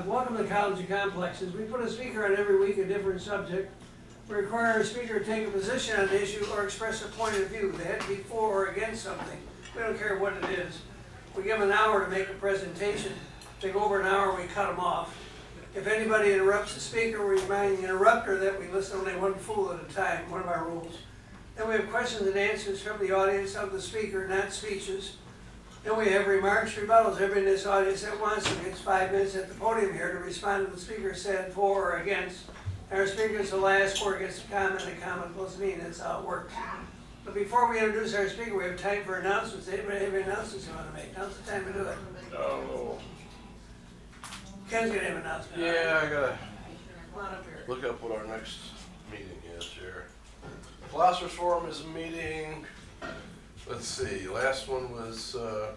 Welcome to College of Complexes. We put a speaker on every week, a different subject. We require a speaker to take a position on an issue or express a point of view. They have to be for or against something. We don't care what it is. We give them an hour to make a presentation. If they go over an hour, we cut them off. If anybody interrupts the speaker, we remind the interrupter that we listen only one fool at a time, one of our rules. Then we have questions and answers from the audience of the speaker, not speeches. Then we have remarks, rebuttals. Everybody in this audience that wants to gets 5 minutes at the podium here to respond to the speaker said for or against. And our speaker is the last for or against a comment, and a comment plus me, and that's how it works. But before we introduce our speaker, we have time for announcements. Anybody have any announcements you want to make? Now's the time to do it. Oh. Ken's going to have an announcement. Yeah, I gotta Come on up here. look up what our next meeting is here. Philosophers Forum is meeting, let's see, last one was the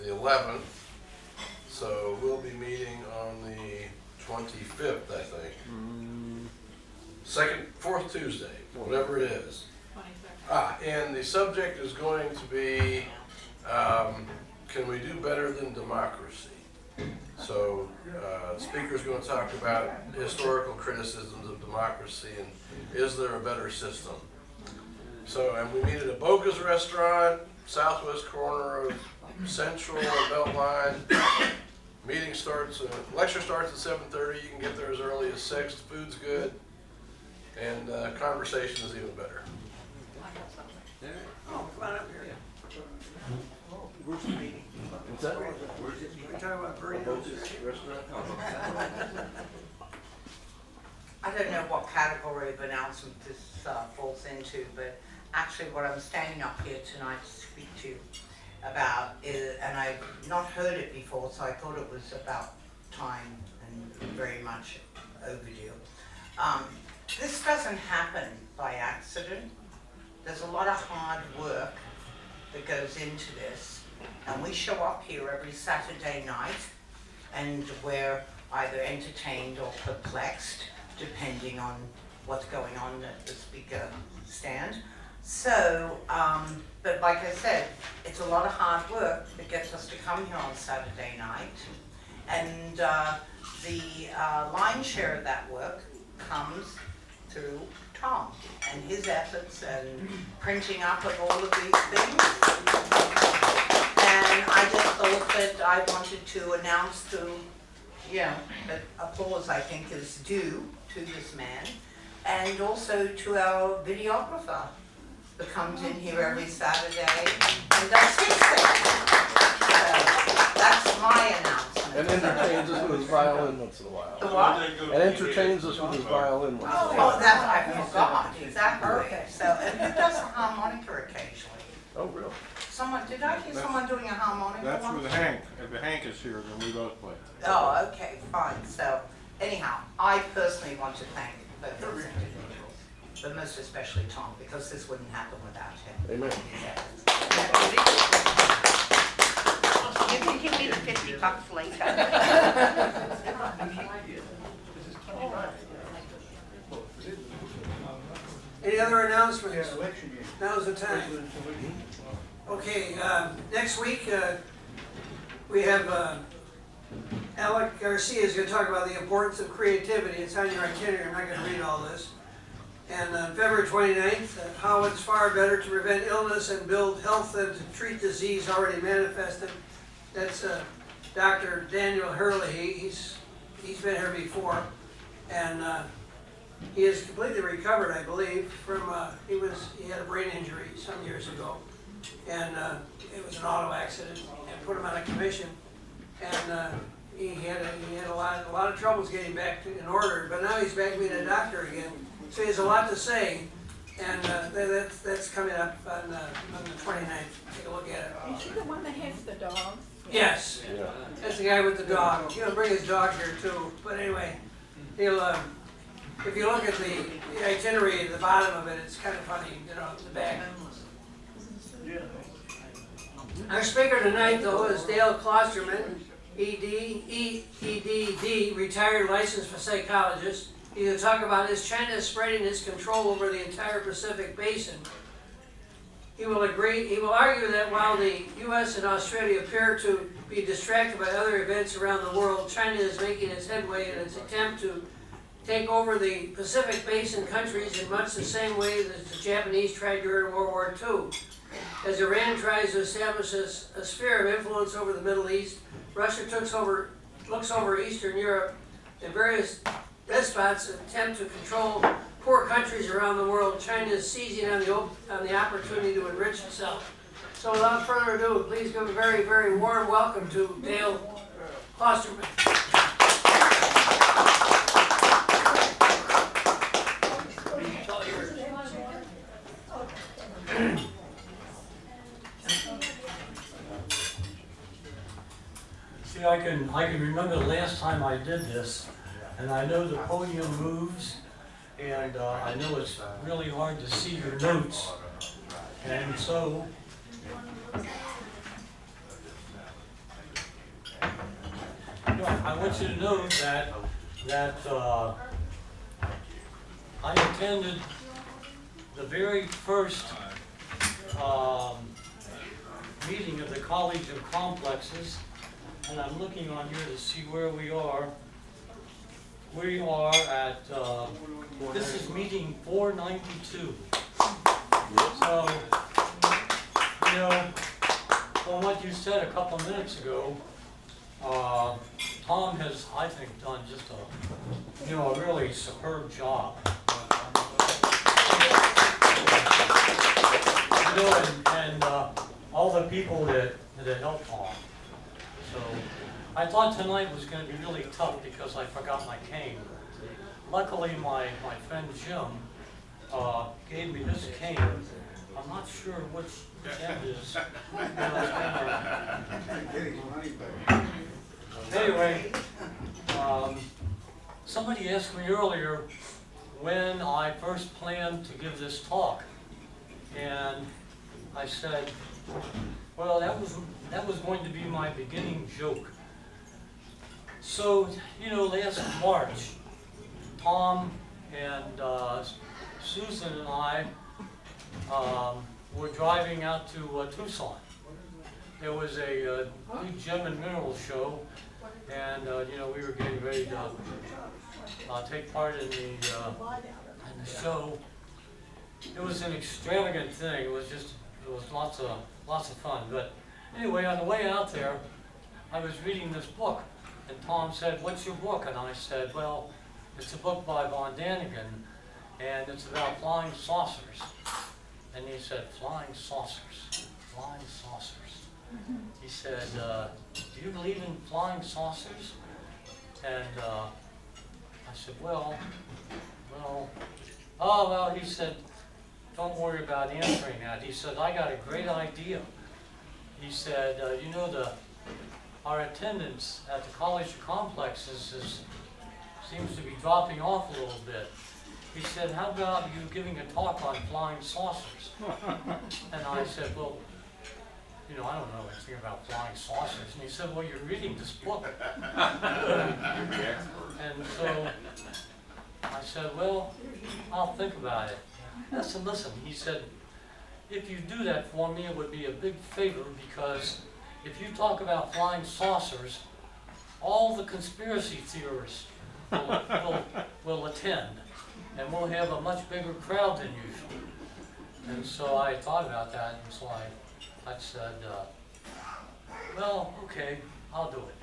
11th. So we'll be meeting on the 25th, I think. Fourth Tuesday, whatever it is. And the subject is going to be, can we do better than democracy? So, the speaker's going to talk about historical criticisms of democracy and is there a better system? So, and we meet at a Boca's restaurant, southwest corner of Central and Beltline. Lecture starts at 7:30. You can get there as early as 6. The food's good, and conversation is even better. Oh, come on up here. Where's the meeting? What's that? We're talking about burritos. I don't know what category of announcement this falls into, but actually what I'm standing up here tonight to speak to you about is, and I've not heard it before, so I thought it was about time and very much overdue. This doesn't happen by accident. There's a lot of hard work that goes into this. And we show up here every Saturday night and we're either entertained or perplexed, depending on what's going on at the speaker stand. So, but like I said, it's a lot of hard work that gets us to come here on Saturday night. And the lion's share of that work comes through Tom and his efforts and printing up of all of these things. And I just thought that I wanted to announce that applause I think is due to this man, and also to our videographer that comes in here every Saturday and does his thing. So that's my announcement. And entertains us with his violin once in a while. The what? And entertains us with his violin once in a while. Oh, that I forgot, exactly. So, and who does a harmonica occasionally? Oh, really? Did I hear someone doing a harmonica? That's once? with Hank. If Hank is here, then we both play. Oh, okay, fine. So, anyhow, I personally want to thank both those individuals, but most especially Tom, because this wouldn't happen without him. Amen. You can give me the $50 later. Any other announcements? Now's the time. Okay, next week we have Alec Garcia is going to talk about the importance of creativity. It's on your itinerary. I'm not going to read all this. And on February 29th, how it's far better to prevent illness and build health than to treat disease already manifested. That's Dr. Daniel Hurley. He's been here before, and he is completely recovered, I believe, from he had a brain injury some years ago, and it was an auto accident and put him on a commission, and he had a lot of troubles getting back in order, but now he's back being a doctor again, so he has a lot to say, and that's coming up on the 29th. Take a look at it. Is he the one that has the dog? Yes, that's the guy with the dog. He'll bring his dog here too, but anyway, he'll. If you look at the itinerary at the bottom of it, it's kind of funny, the back. Our speaker tonight, though, is Dale Klosterman, EDD, retired licensed psychologist. He's going to talk about is China spreading its control over the entire Pacific Basin. he will argue that while the US and Australia appear to be distracted by other events around the world, China is making its headway in its attempt to take over the Pacific Basin countries in much the same way that the Japanese tried during World War II. As Iran tries to establish a sphere of influence over the Middle East, Russia looks over Eastern Europe, and various despots attempt to control poor countries around the world. China is seizing on the opportunity to enrich itself. So without further ado, please give a very, very warm welcome to Dale Klosterman. See, I can remember the last time I did this, and I know the podium moves, and I know it's really hard to see your notes, and so I want you to know that I attended the very first meeting of the College of Complexes, and I'm looking on here to see where we are. We are at, this is meeting 492. So, you know, from what you said a couple of minutes ago, Tom has, I think, done just a really superb job. You know, and all the people that helped Tom. So I thought tonight was going to be really tough because I forgot my cane. Luckily, my friend Jim gave me this cane. I'm not sure which end is. Anyway, somebody asked me earlier when I first planned to give this talk, and I said, well, that was going to be my beginning joke. So, you know, last March, Tom and Susan and I were driving out to Tucson. There was a big gem and mineral show, and you know, we were getting ready to take part in the show. It was an extravagant thing. It was lots of fun. But anyway, on the way out there, I was reading this book, and Tom said, "What's your book?" And I said, "Well, it's a book by Von Daniken, and it's about flying saucers." And he said, "Flying saucers, flying saucers." He said, "Do you believe in flying saucers?" And I said, well, he said, "Don't worry about answering that." He said, "I got a great idea." He said, "You know, our attendance at the College of Complexes seems to be dropping off a little bit." He said, "How about you giving a talk on flying saucers?" And I said, "Well, you know, I don't know anything about flying saucers." And he said, "Well, you're reading this book." And so I said, "Well, I'll think about it." I said, "Listen," he said, "if you do that for me, it would be a big favor, because if you talk about flying saucers, all the conspiracy theorists will attend, and we'll have a much bigger crowd than usual." And so I thought about that, and so I said, well, okay, I'll do it.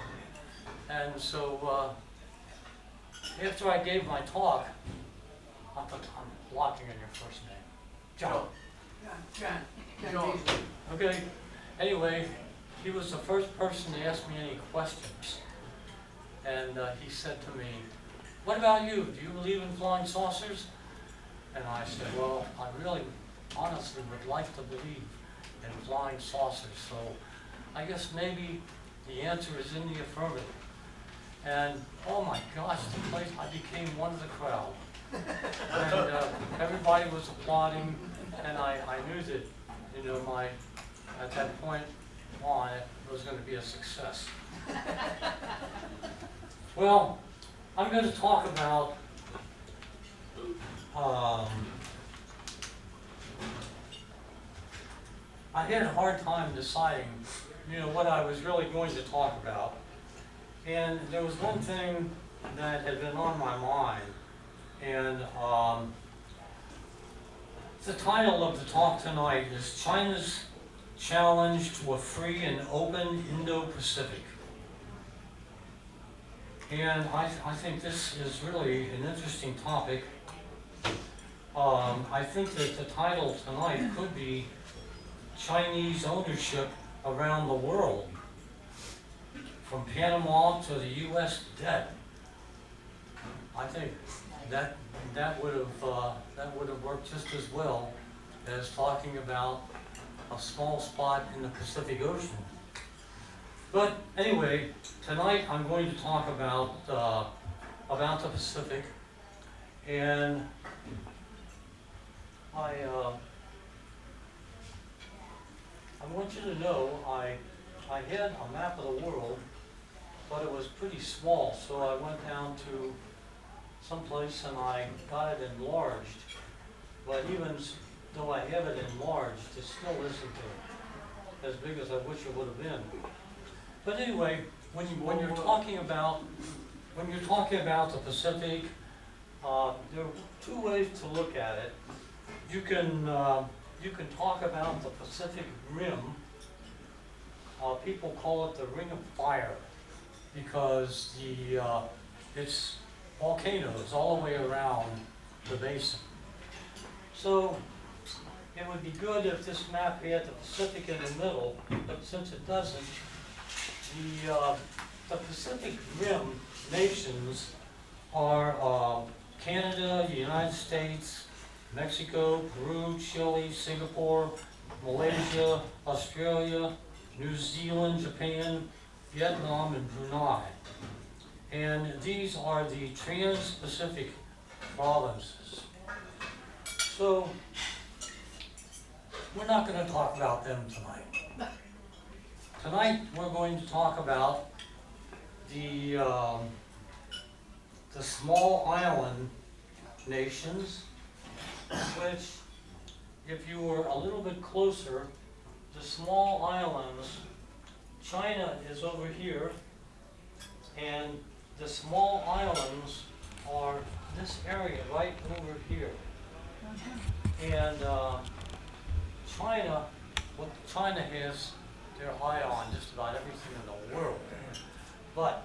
And so after I gave my talk, I'm blocking in your first name. John. John. Okay, anyway, he was the first person to ask me any questions. And he said to me, "What about you? Do you believe in flying saucers?" And I said, "Well, I really honestly would like to believe in flying saucers, so I guess maybe the answer is in the affirmative." And oh my gosh, the place, I became one of the crowd. And everybody was applauding, and I knew that, you know, at that point on, it was going to be a success. Well, I'm going to talk about I had a hard time deciding, what I was really going to talk about. And there was one thing that had been on my mind, and the title of the talk tonight is China's Challenge to a Free and Open Indo-Pacific. And I think this is really an interesting topic. I think that the title tonight could be Chinese Ownership Around the World, from Panama to the U.S. debt. I think that would have worked just as well as talking about a small spot in the Pacific Ocean. But anyway, tonight I'm going to talk about the Pacific, and I want you to know I had a map of the world, but it was pretty small, so I went down to someplace and I got it enlarged. But even though I have it enlarged, it still isn't as big as I wish it would have been. But anyway, when you're talking about the Pacific, there are two ways to look at it. You can talk about the Pacific Rim. People call it the Ring of Fire because it's volcanoes all the way around the basin. So it would be good if this map had the Pacific in the middle, but since it doesn't, the Pacific Rim nations are Canada, the United States, Mexico, Peru, Chile, Singapore, Malaysia, Australia, New Zealand, Japan, Vietnam, and Brunei. And these are the Trans-Pacific provinces. So we're not going to talk about them tonight. Tonight we're going to talk about the small island nations, which, if you were a little bit closer, the small islands, China is over here, and the small islands are this area right over here. And China has their eye on just about everything in the world, but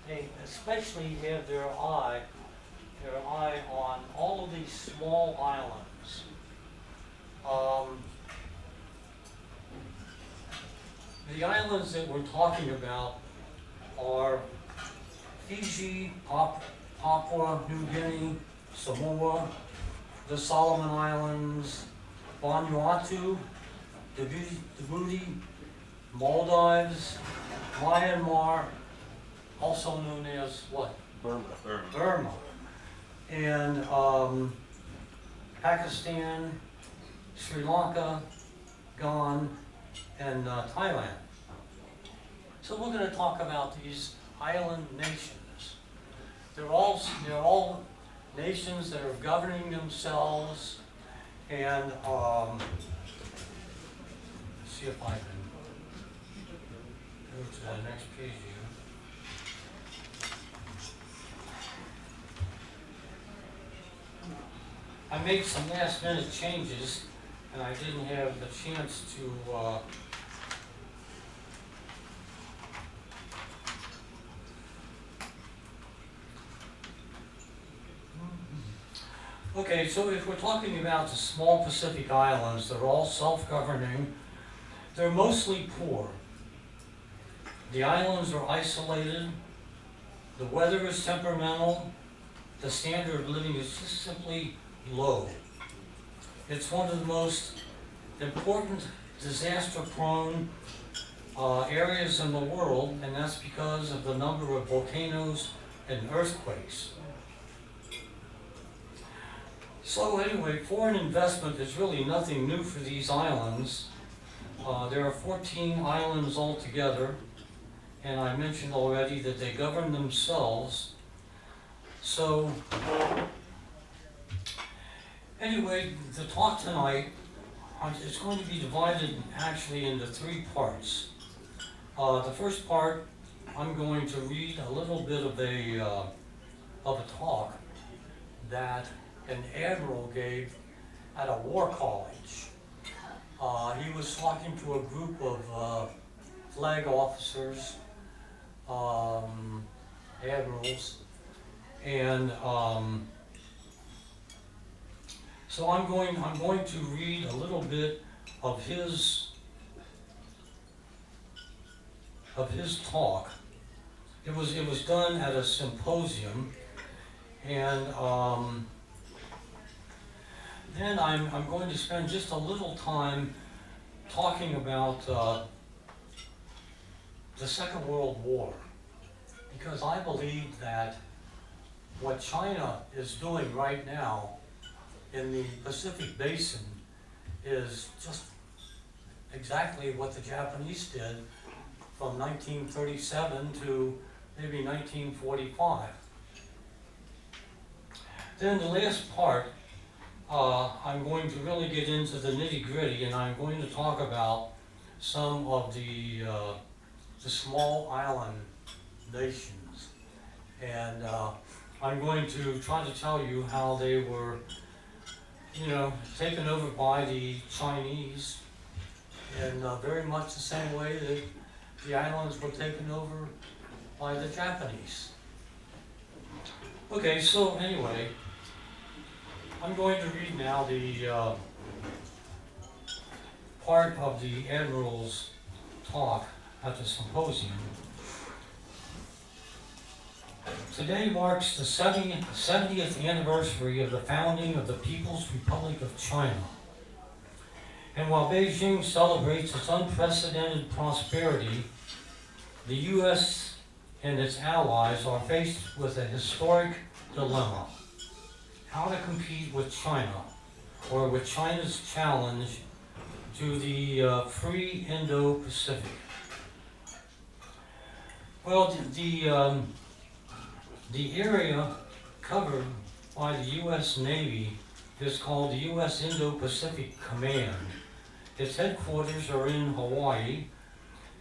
they especially have their eye on all of these small islands. The islands that we're talking about are Fiji, Papua New Guinea, Samoa, the Solomon Islands, Vanuatu, Djibouti, Maldives, Myanmar, also known as what? Burma. And Pakistan, Sri Lanka, Ghana, and Thailand. So we're going to talk about these island nations. They're all nations that are governing themselves, and let's see if I can go to the next page here. I made some last minute changes, and I didn't have the chance to Okay, so if we're talking about the small Pacific islands, they're all self-governing. They're mostly poor. The islands are isolated. The weather is temperamental. The standard of living is just simply low. It's one of the most important disaster-prone areas in the world, and that's because of the number of volcanoes and earthquakes. So anyway, foreign investment is really nothing new for these islands. There are 14 islands altogether, and I mentioned already that they govern themselves. So anyway, the talk tonight it's going to be divided actually into 3 parts. The first part, I'm going to read a little bit of a talk that an admiral gave at a war college. He was talking to a group of flag officers, admirals, and so I'm going to read a little bit of his talk. It was done at a symposium, and then I'm going to spend just a little time talking about the Second World War, because I believe that what China is doing right now in the Pacific Basin is just exactly what the Japanese did from 1937 to maybe 1945. Then the last part, I'm going to really get into the nitty-gritty, and I'm going to talk about some of the small island nations. And I'm going to try to tell you how they were, taken over by the Chinese in very much the same way that the islands were taken over by the Japanese. Okay, so anyway, I'm going to read now the part of the Admiral's talk at the symposium. Today marks the 70th anniversary of the founding of the People's Republic of China. And while Beijing celebrates its unprecedented prosperity, the U.S. and its allies are faced with a historic dilemma: how to compete with China, or with China's challenge to the free Indo-Pacific. Well, the area covered by the U.S. Navy is called the U.S. Indo-Pacific Command. Its headquarters are in Hawaii,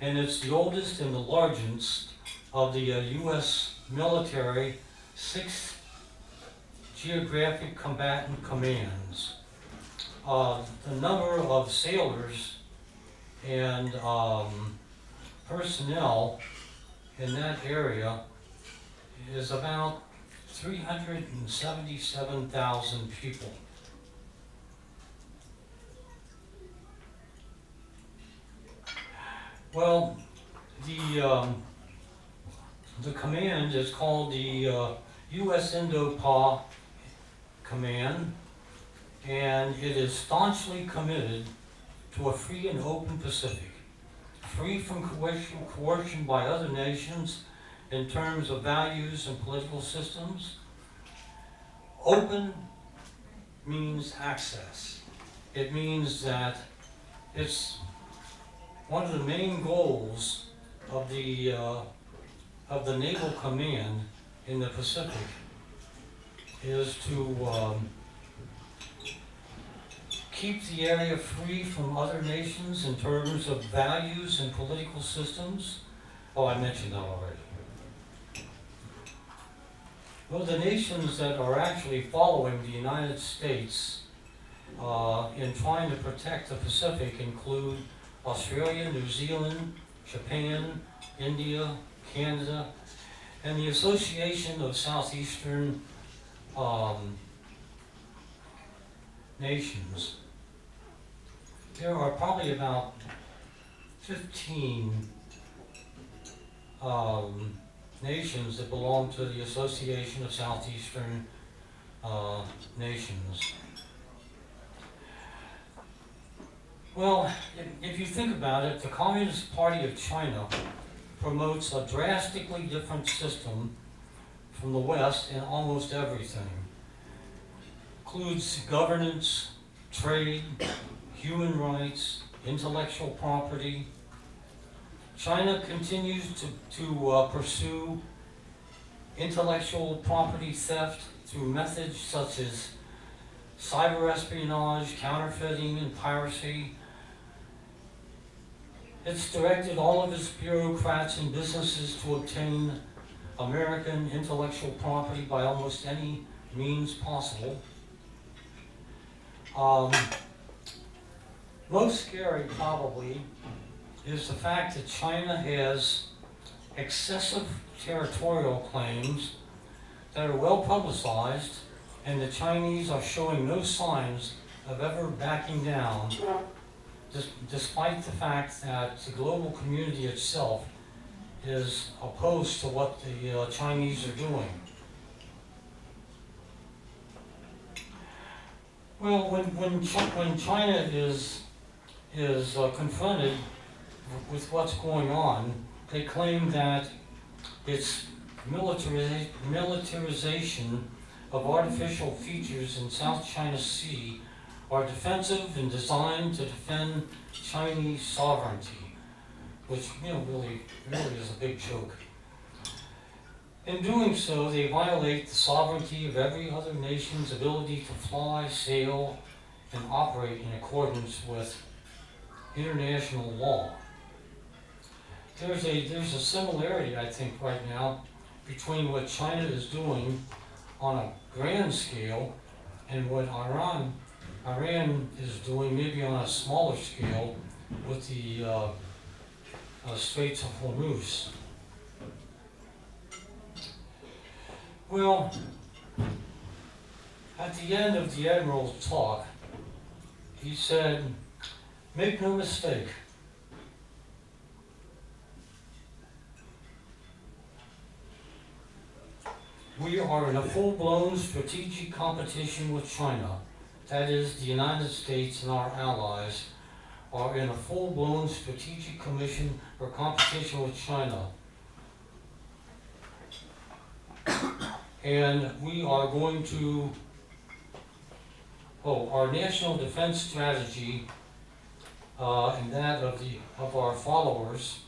and it's the oldest and the largest of the U.S. military 6 geographic combatant commands. The number of sailors and personnel in that area is about 377,000 people. Well, the command is called the U.S. Indo-Pa Command, and it is staunchly committed to a free and open Pacific, free from coercion by other nations in terms of values and political systems. Open means access. It means that it's one of the main goals of the Naval Command in the Pacific is to keep the area free from other nations in terms of values and political systems. Oh, I mentioned that already. Well, the nations that are actually following the United States in trying to protect the Pacific include Australia, New Zealand, Japan, India, Canada, and the Association of Southeastern Nations. There are probably about 15 nations that belong to the Association of Southeastern Nations. Well, if you think about it, the Communist Party of China promotes a drastically different system from the West in almost everything. Includes governance, trade, human rights, intellectual property. China continues to pursue intellectual property theft through methods such as cyber espionage, counterfeiting, and piracy. It's directed all of its bureaucrats and businesses to obtain American intellectual property by almost any means possible. Most scary, probably, is the fact that China has excessive territorial claims that are well publicized, and the Chinese are showing no signs of ever backing down, despite the fact that the global community itself is opposed to what the Chinese are doing. Well, when China is confronted with what's going on, they claim that its militarization of artificial features in South China Sea are defensive and designed to defend Chinese sovereignty, which really is a big joke. In doing so, they violate the sovereignty of every other nation's ability to fly, sail, and operate in accordance with international law. There's a similarity, I think, right now between what China is doing on a grand scale and what Iran is doing maybe on a smaller scale with the Straits of Hormuz. Well, at the end of the Admiral's talk, he said, "Make no mistake, we are in a full-blown strategic competition with China. That is, the United States and our allies are in a full-blown strategic commission or competition with China. And we are going to, our national defense strategy and that of our followers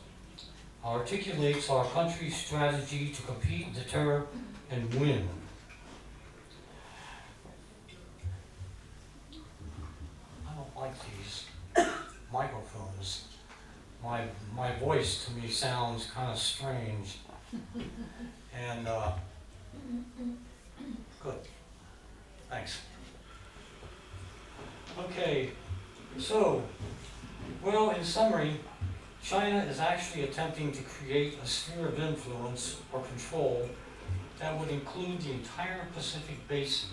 articulates our country's strategy to compete, deter, and win." I don't like these microphones. My voice to me sounds kind of strange. And good. Thanks. Okay, so, well, in summary, China is actually attempting to create a sphere of influence or control that would include the entire Pacific Basin.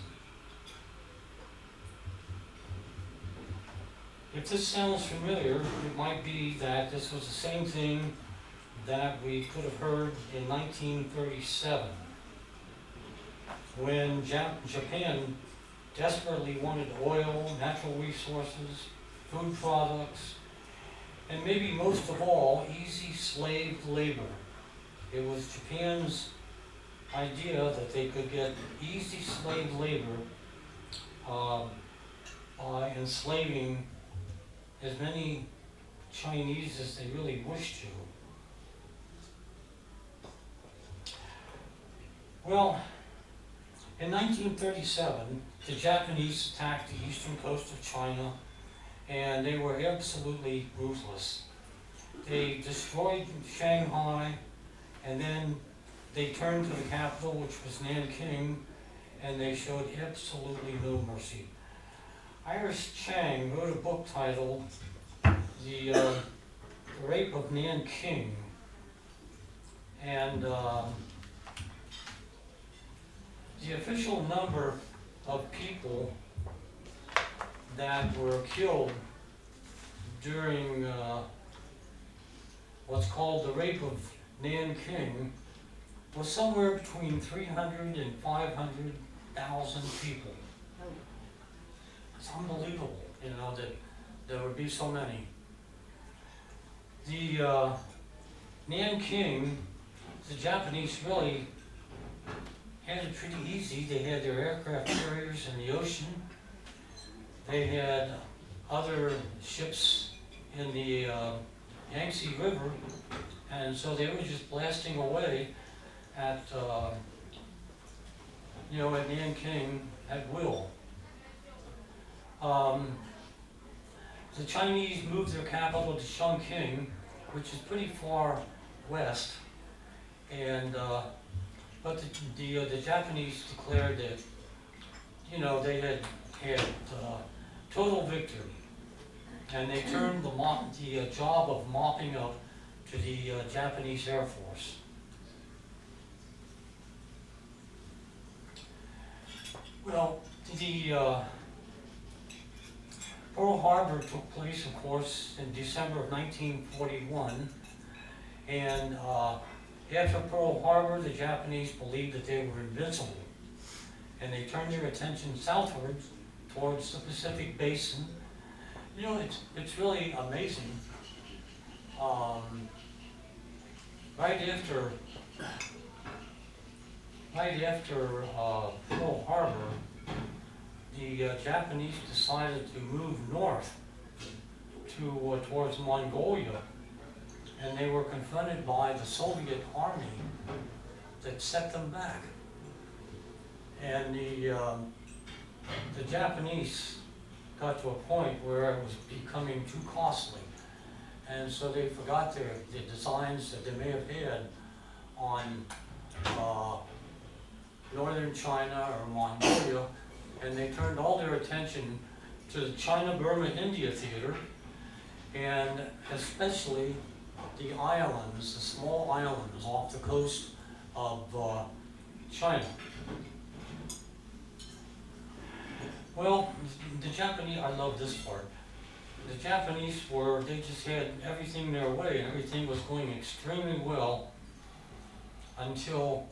If this sounds familiar, it might be that this was the same thing that we could have heard in 1937, when Japan desperately wanted oil, natural resources, food products, and maybe most of all, easy slave labor. It was Japan's idea that they could get easy slave labor by enslaving as many Chinese as they really wished to. Well, in 1937, the Japanese attacked the eastern coast of China, and they were absolutely ruthless. They destroyed Shanghai, and then they turned to the capital, which was Nanking, and they showed absolutely no mercy. Iris Chang wrote a book titled The Rape of Nanking, and the official number of people that were killed during what's called the Rape of Nanking was somewhere between 300 and 500,000 people. It's unbelievable, that there would be so many. The Nanking, the Japanese really had it pretty easy. They had their aircraft carriers in the ocean. They had other ships in the Yangtze River, and so they were just blasting away at at Nanking at will. The Chinese moved their capital to Chongqing, which is pretty far west, and but the Japanese declared that, you know, they had total victory, and they turned the job of mopping up to the Japanese Air Force. Well, the Pearl Harbor took place, of course, in December of 1941, and after Pearl Harbor, the Japanese believed that they were invincible, and they turned their attention southwards towards the Pacific Basin. You know, it's really amazing. Right after Pearl Harbor, the Japanese decided to move north towards Mongolia, and they were confronted by the Soviet army that set them back. And the Japanese got to a point where it was becoming too costly, and so they forgot the designs that they may have had on northern China or Mongolia, and they turned all their attention to the China-Burma-India theater, and especially the islands, the small islands off the coast of China. Well, the Japanese, I love this part. The Japanese they just had everything their way, and everything was going extremely well until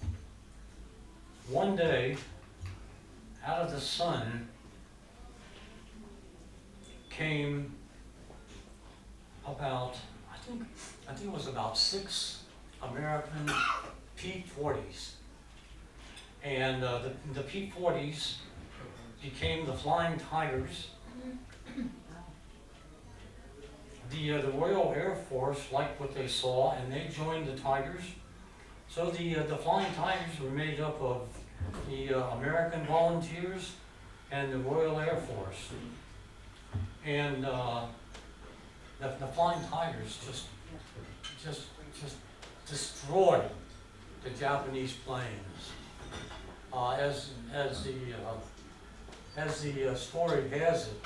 one day, out of the sun came about, I think it was about 6 American P-40s. And the P-40s became the Flying Tigers. The Royal Air Force liked what they saw, and they joined the Tigers. So the Flying Tigers were made up of the American Volunteers and the Royal Air Force. And the Flying Tigers just destroyed the Japanese planes. As the story has it,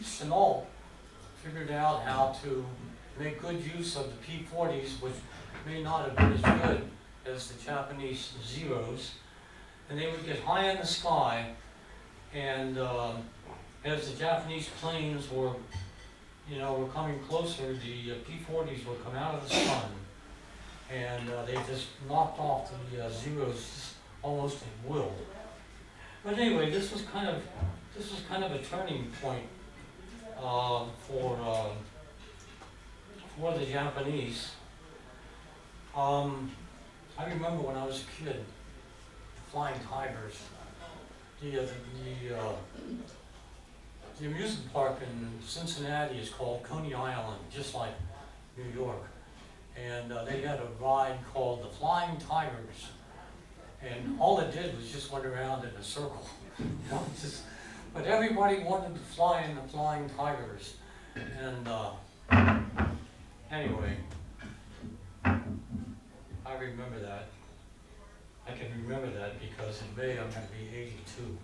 Sinow figured out how to make good use of the P-40s, which may not have been as good as the Japanese Zeros, and they would get high in the sky, and as the Japanese planes were coming closer, the P-40s would come out of the sun, and they just knocked off the Zeros almost at will. But anyway, this was kind of a turning point for the Japanese. I remember when I was a kid, the Flying Tigers, the amusement park in Cincinnati is called Coney Island, just like New York. And they had a ride called the Flying Tigers. And all it did was just went around in a circle. But everybody wanted to fly in the Flying Tigers. And anyway, I remember that. I can remember that because in May I'm going to be 82.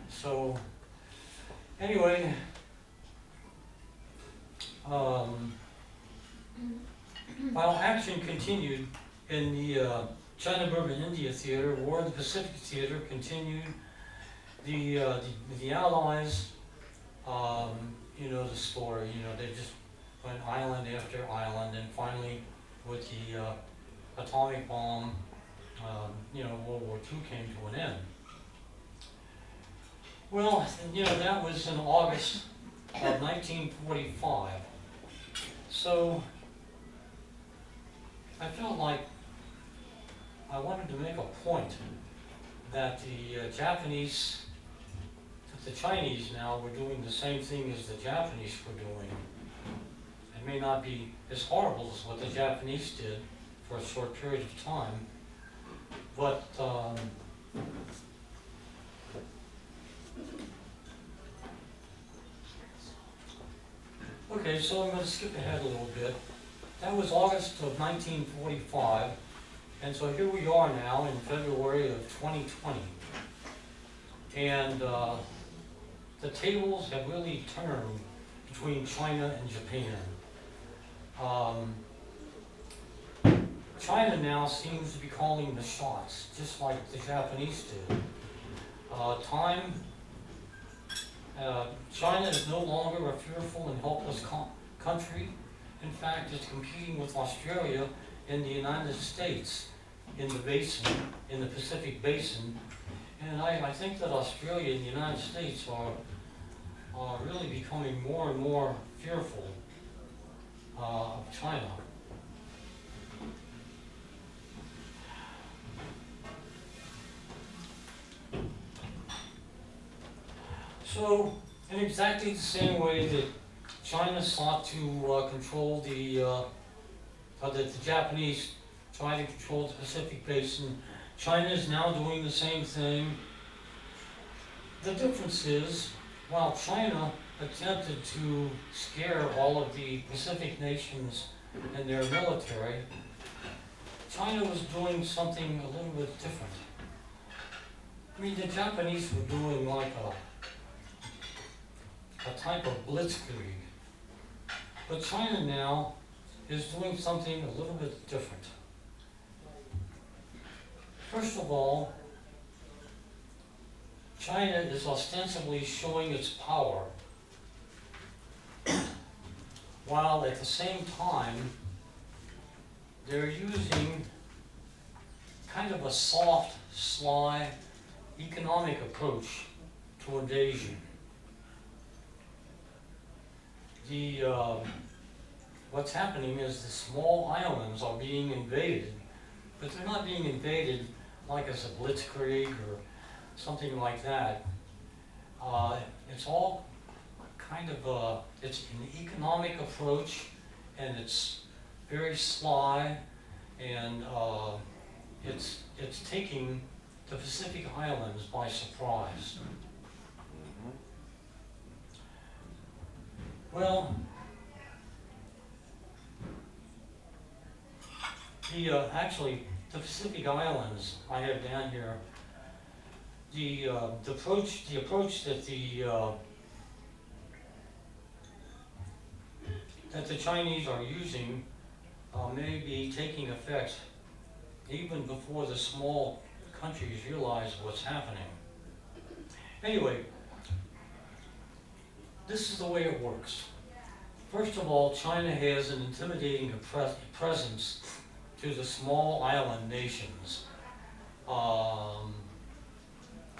So anyway, while action continued in the China-Burma-India theater, War in the Pacific theater continued. The Allies, the story, they just went island after island, and finally with the atomic bomb, World War II came to an end. Well, that was in August of 1945. So I felt like I wanted to make a point that the Chinese now were doing the same thing as the Japanese were doing. It may not be as horrible as what the Japanese did for a short period of time, but Okay, so I'm gonna skip ahead a little bit. That was August of 1945, and so here we are now in February of 2020. And the tables have really turned between China and Japan. China now seems to be calling the shots, just like the Japanese did. China is no longer a fearful and helpless country. In fact, it's competing with Australia and the United States in the basin, in the Pacific Basin. And I think that Australia and the United States are really becoming more and more fearful of China. So, in exactly the same way that China sought to control that the Japanese tried to control the Pacific Basin, China is now doing the same thing. The difference is, while China attempted to scare all of the Pacific nations and their military, China was doing something a little bit different. I mean, the Japanese were doing like a type of blitzkrieg. But China now is doing something a little bit different. First of all, China is ostensibly showing its power, while at the same time, they're using kind of a soft, sly, economic approach to invasion. What's happening is the small islands are being invaded, but they're not being invaded like as a blitzkrieg or something like that. It's all kind of it's an economic approach, and it's very sly, and it's taking the Pacific Islands by surprise. Well, actually, the Pacific Islands I have down here, the approach that the Chinese are using may be taking effect even before the small countries realize what's happening. Anyway, this is the way it works. First of all, China has an intimidating presence to the small island nations.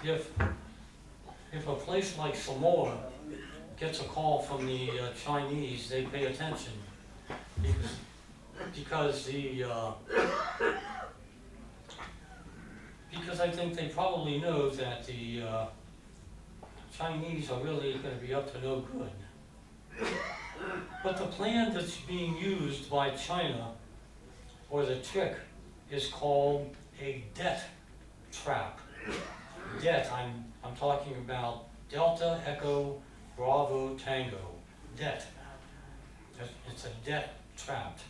If a place like Samoa gets a call from the Chinese, they pay attention because I think they probably know that the Chinese are really going to be up to no good. But the plan that's being used by China, or the trick, is called a debt trap. Debt, I'm talking about Delta Echo Bravo Tango. Debt. It's a debt trap.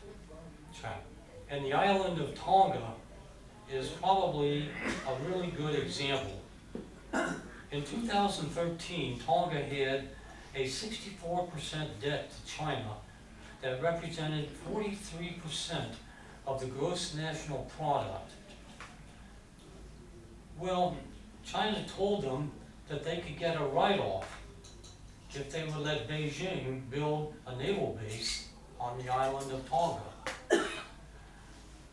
And the island of Tonga is probably a really good example. In 2013, Tonga had a 64% debt to China that represented 43% of the gross national product. Well, China told them that they could get a write-off if they would let Beijing build a naval base on the island of Tonga.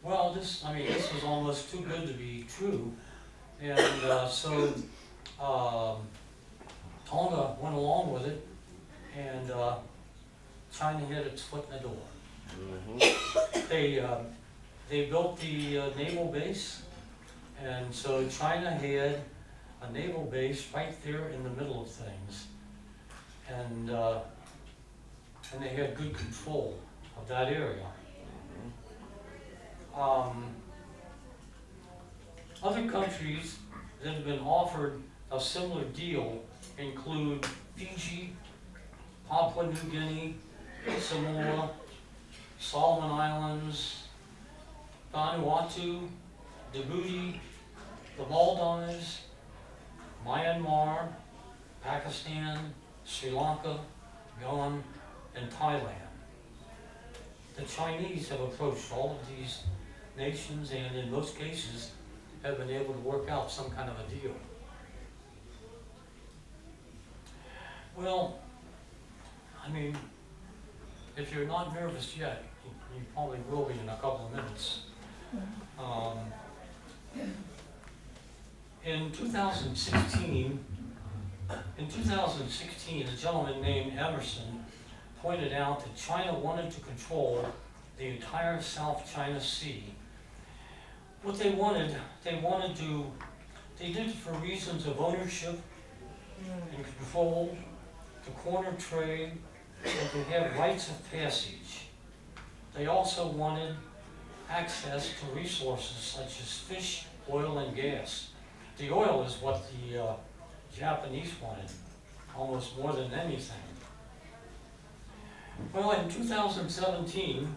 Well, this was almost too good to be true, and so Tonga went along with it, and China had its foot in the door. They built the naval base, and so China had a naval base right there in the middle of things, and they had good control of that area. Other countries that have been offered a similar deal include Fiji, Papua New Guinea, Samoa, Solomon Islands, Vanuatu, Djibouti, the Maldives, Myanmar, Pakistan, Sri Lanka, Guam, and Thailand. The Chinese have approached all of these nations and in most cases have been able to work out some kind of a deal. Well, I mean, if you're not nervous yet, you probably will be in a couple of minutes. In 2016, a gentleman named Emerson pointed out that China wanted to control the entire South China Sea. What they did it for reasons of ownership and control, to corner trade, and to have rights of passage. They also wanted access to resources such as fish, oil, and gas. The oil is what the Japanese wanted, almost more than anything. Well, in 2017,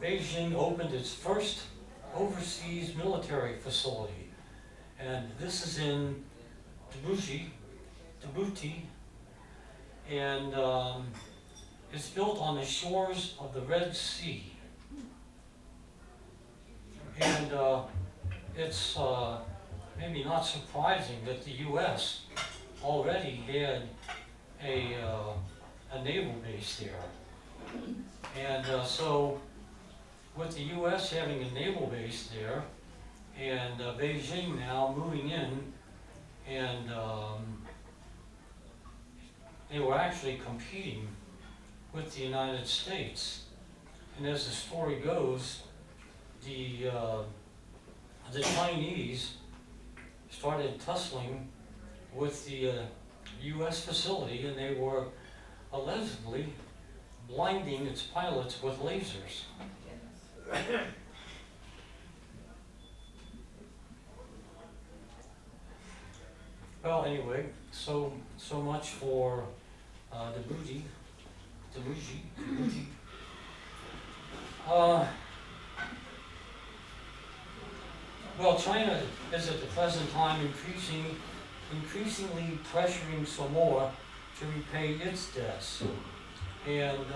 Beijing opened its first overseas military facility, and this is in Djibouti, and it's built on the shores of the Red Sea. And it's maybe not surprising that the U.S. already had a naval base there. And so with the U.S. having a naval base there, and Beijing now moving in, and they were actually competing with the United States. And as the story goes, the Chinese started tussling with the U.S. facility, and they were allegedly blinding its pilots with lasers. Well, anyway, so much for Djibouti. Well, China is at the present time increasingly pressuring Samoa to repay its debts. And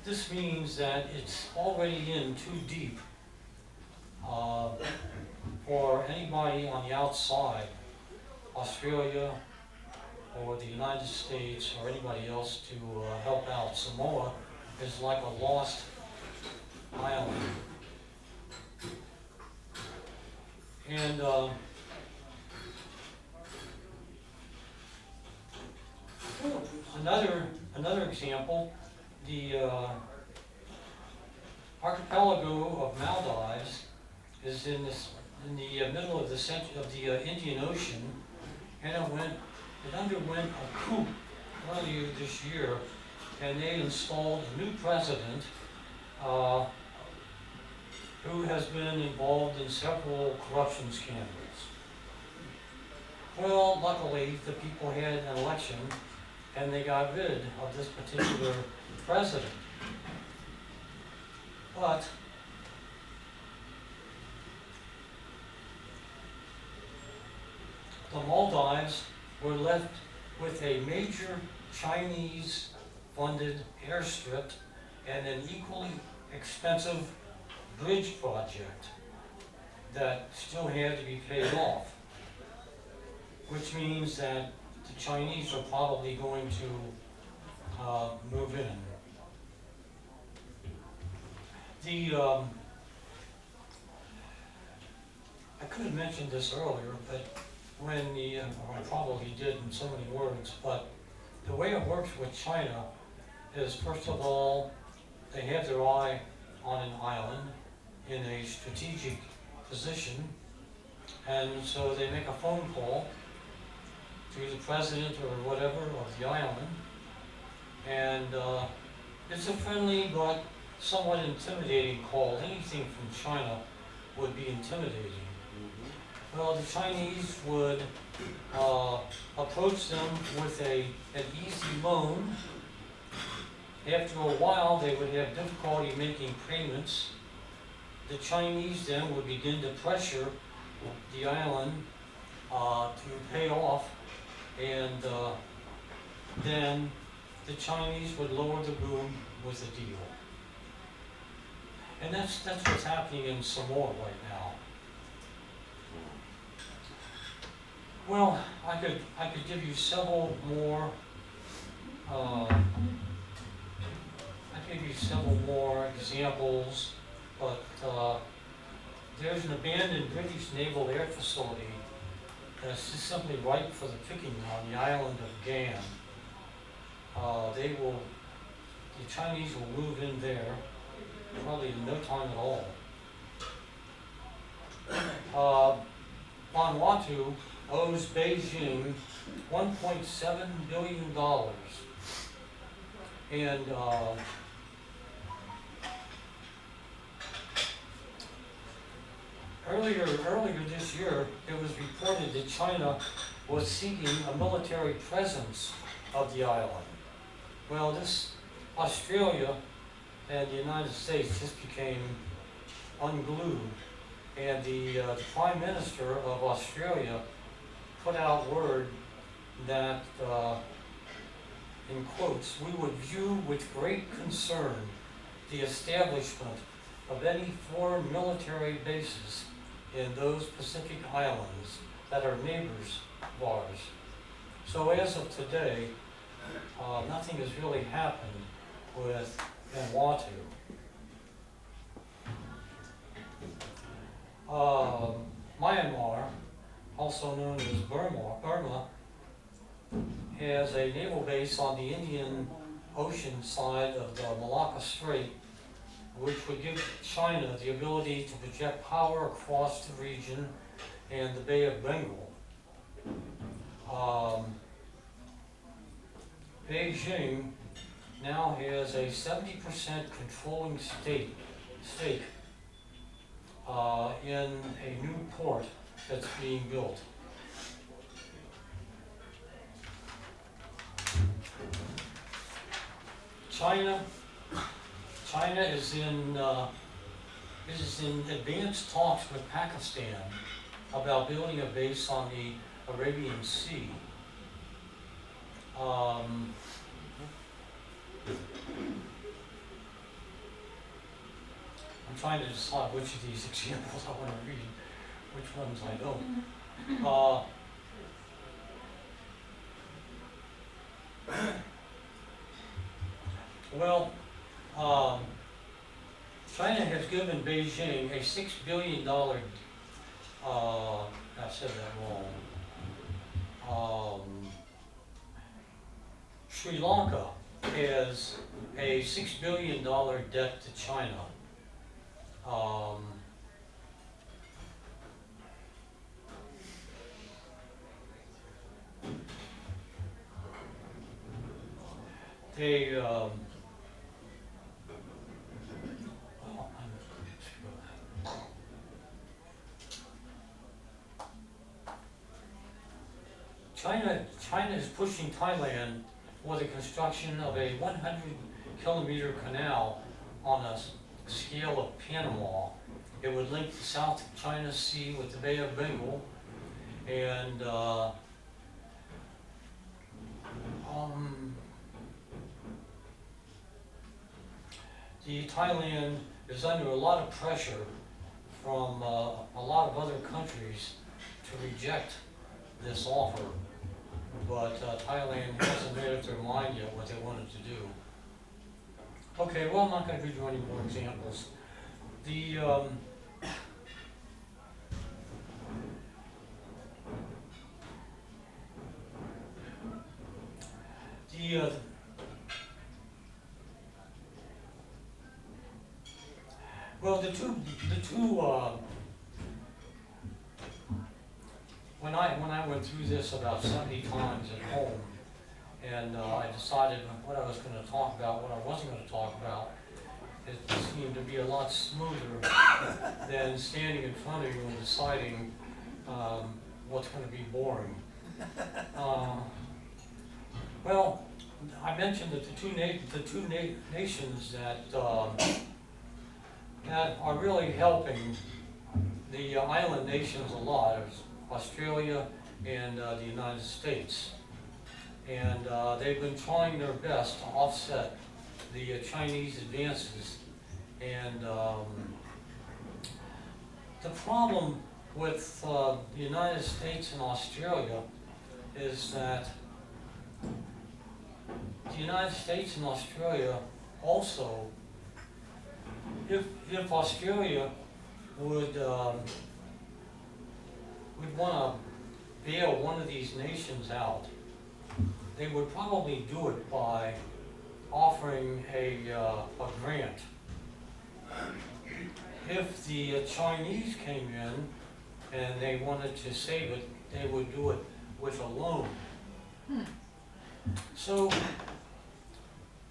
this means that it's already in too deep for anybody on the outside, Australia or the United States or anybody else to help out. Samoa is like a lost island. And another example, the archipelago of Maldives is in the middle of the Indian Ocean, and it underwent a coup earlier this year, and they installed a new president who has been involved in several corruption scandals. Well, luckily, the people had an election, and they got rid of this particular president. But the Maldives were left with a major Chinese-funded airstrip and an equally expensive bridge project that still had to be paid off, which means that the Chinese are probably going to move in. I could have mentioned this earlier, but when I probably did in so many words, but the way it works with China is, first of all, they have their eye on an island in a strategic position, and so they make a phone call to the president or whatever of the island, and it's a friendly but somewhat intimidating call. Anything from China would be intimidating. Well, the Chinese would approach them with an easy loan. After a while, they would have difficulty making payments. The Chinese then would begin to pressure the island to pay off, and then the Chinese would lower the boom with a deal. And that's what's happening in Samoa right now. Well, I could give you several more. I could give you several more examples, but there's an abandoned British naval air facility that's just simply ripe for the picking on the island of Gan. The Chinese will move in there probably in no time at all. Vanuatu owes Beijing $1.7 billion. And earlier this year, it was reported that China was seeking a military presence of the island. Well, Australia and the United States just became unglued, and the Prime Minister of Australia put out word that, in quotes, we would view with great concern the establishment of any foreign military bases in those Pacific islands that are neighbors of ours. So as of today, nothing has really happened with Vanuatu. Myanmar, also known as Burma, has a naval base on the Indian Ocean side of the Malacca Strait, which would give China the ability to project power across the region and the Bay of Bengal. Beijing now has a 70% controlling stake in a new port that's being built. China is in advanced talks with Pakistan about building a base on the Arabian Sea. I'm trying to decide which of these examples I want to read, which ones I don't. Well, China has given Beijing a $6 billion, I said that wrong. Sri Lanka has a $6 billion debt to China. China is pushing Thailand for the construction of a 100-kilometer canal on a scale of Panama. It would link the South China Sea with the Bay of Bengal, and the Thailand is under a lot of pressure from a lot of other countries to reject this offer, but Thailand hasn't made up their mind yet what they wanted to do. Okay, well, I'm not going to read you any more examples. Well, the two when I went through this about 70 times at home, and I decided what I was going to talk about, what I wasn't going to talk about, it seemed to be a lot smoother than standing in front of you and deciding what's going to be boring. Well, I mentioned that the two nations that that are really helping the island nations a lot is Australia and the United States. And they've been trying their best to offset the Chinese advances. And the problem with the United States and Australia is that the United States and Australia also, if Australia would want to bail one of these nations out, they would probably do it by offering a grant. If the Chinese came in and they wanted to save it, they would do it with a loan. So,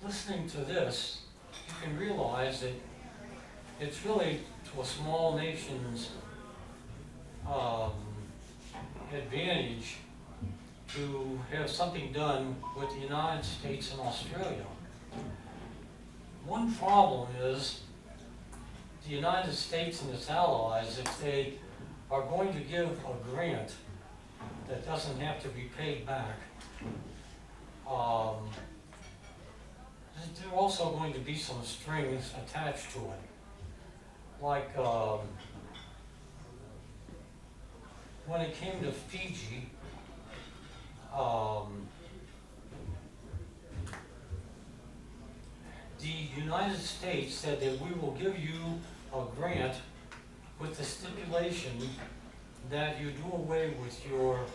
listening to this, you can realize that it's really to a small nation's advantage to have something done with the United States and Australia. One problem is the United States and its allies, if they are going to give a grant that doesn't have to be paid back, there are also going to be some strings attached to it. Like when it came to Fiji, the United States said that we will give you a grant with the stipulation that you do away with your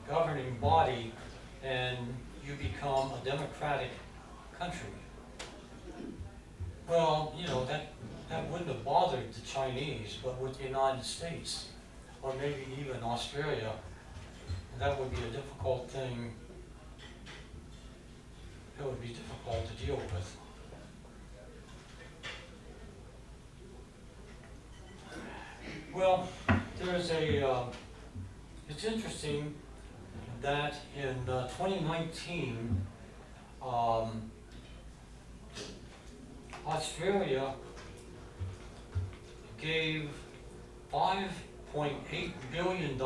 governing body and you become a democratic country. Well, you know, that wouldn't have bothered the Chinese, but with the United States, or maybe even Australia, that would be a difficult thing. It would be difficult to deal with. Well, there's it's interesting that in 2019, Australia gave $5.8 billion.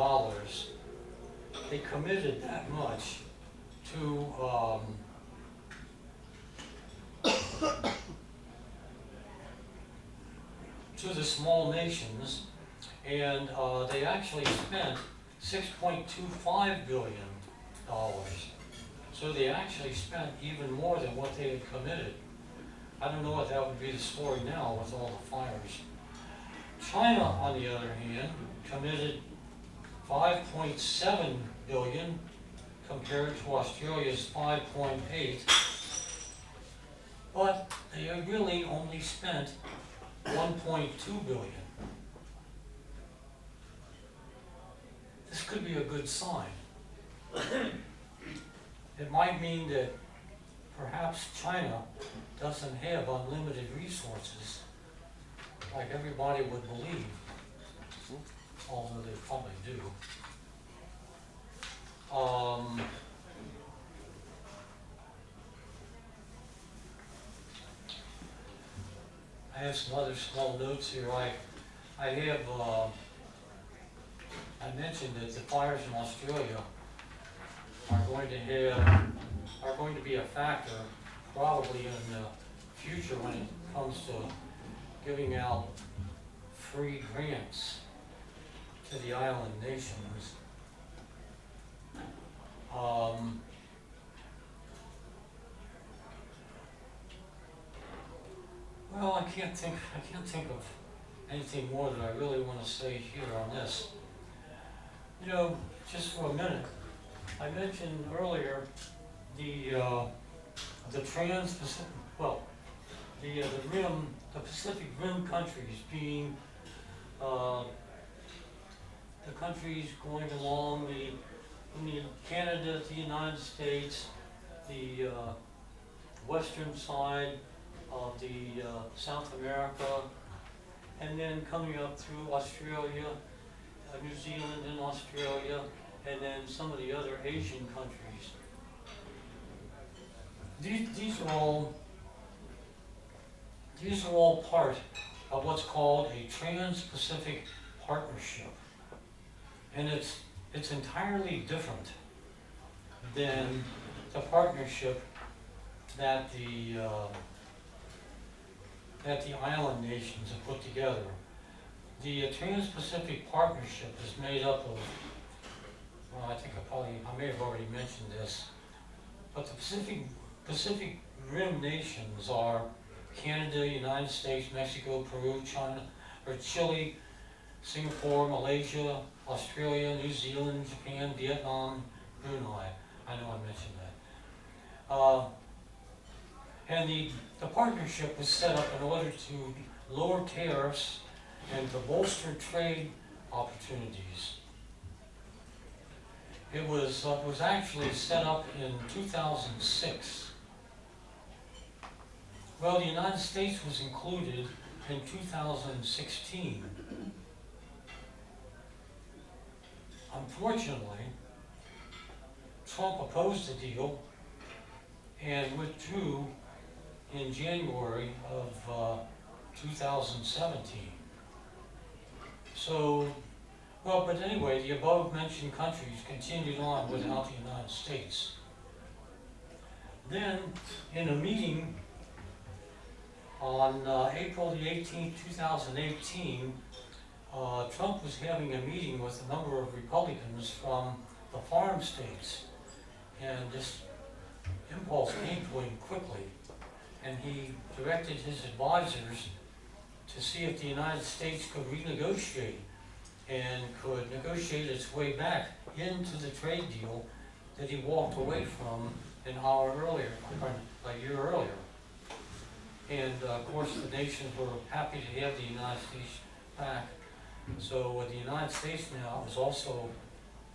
They committed that much to to the small nations, and they actually spent $6.25 billion. So they actually spent even more than what they had committed. I don't know what that would be the story now with all the fires. China, on the other hand, committed $5.7 billion compared to Australia's $5.8, but they really only spent $1.2 billion. This could be a good sign. It might mean that perhaps China doesn't have unlimited resources like everybody would believe, although they probably do. I have some other small notes here. I mentioned that the fires in Australia are going to be a factor probably in the future when it comes to giving out free grants to the island nations. Well, I can't think of anything more that I really want to say here on this. You know, just for a minute, I mentioned earlier the trans-Pacific, well, the Pacific Rim countries being the countries going along from Canada to the United States, the western side of the South America, and then coming up through Australia, New Zealand and Australia, and then some of the other Asian countries. These are all part of what's called a Trans-Pacific Partnership, and it's entirely different than the partnership that the island nations have put together. The Trans-Pacific Partnership is made up of, well, I may have already mentioned this, but the Pacific Rim nations are Canada, United States, Mexico, Peru, China, or Chile, Singapore, Malaysia, Australia, New Zealand, Japan, Vietnam, Brunei. I know I mentioned that. And the partnership was set up in order to lower tariffs and to bolster trade opportunities. It was actually set up in 2006. Well, the United States was included in 2016. Unfortunately, Trump opposed the deal and withdrew in January of 2017. So, well, but anyway, the above-mentioned countries continued on without the United States. Then, in a meeting on April the 18th, 2018, Trump was having a meeting with a number of Republicans from the farm states, and this impulse came to him quickly, and he directed his advisors to see if the United States could renegotiate and could negotiate its way back into the trade deal that he walked away from a year earlier. And of course the nations were happy to have the United States back. So the United States now is also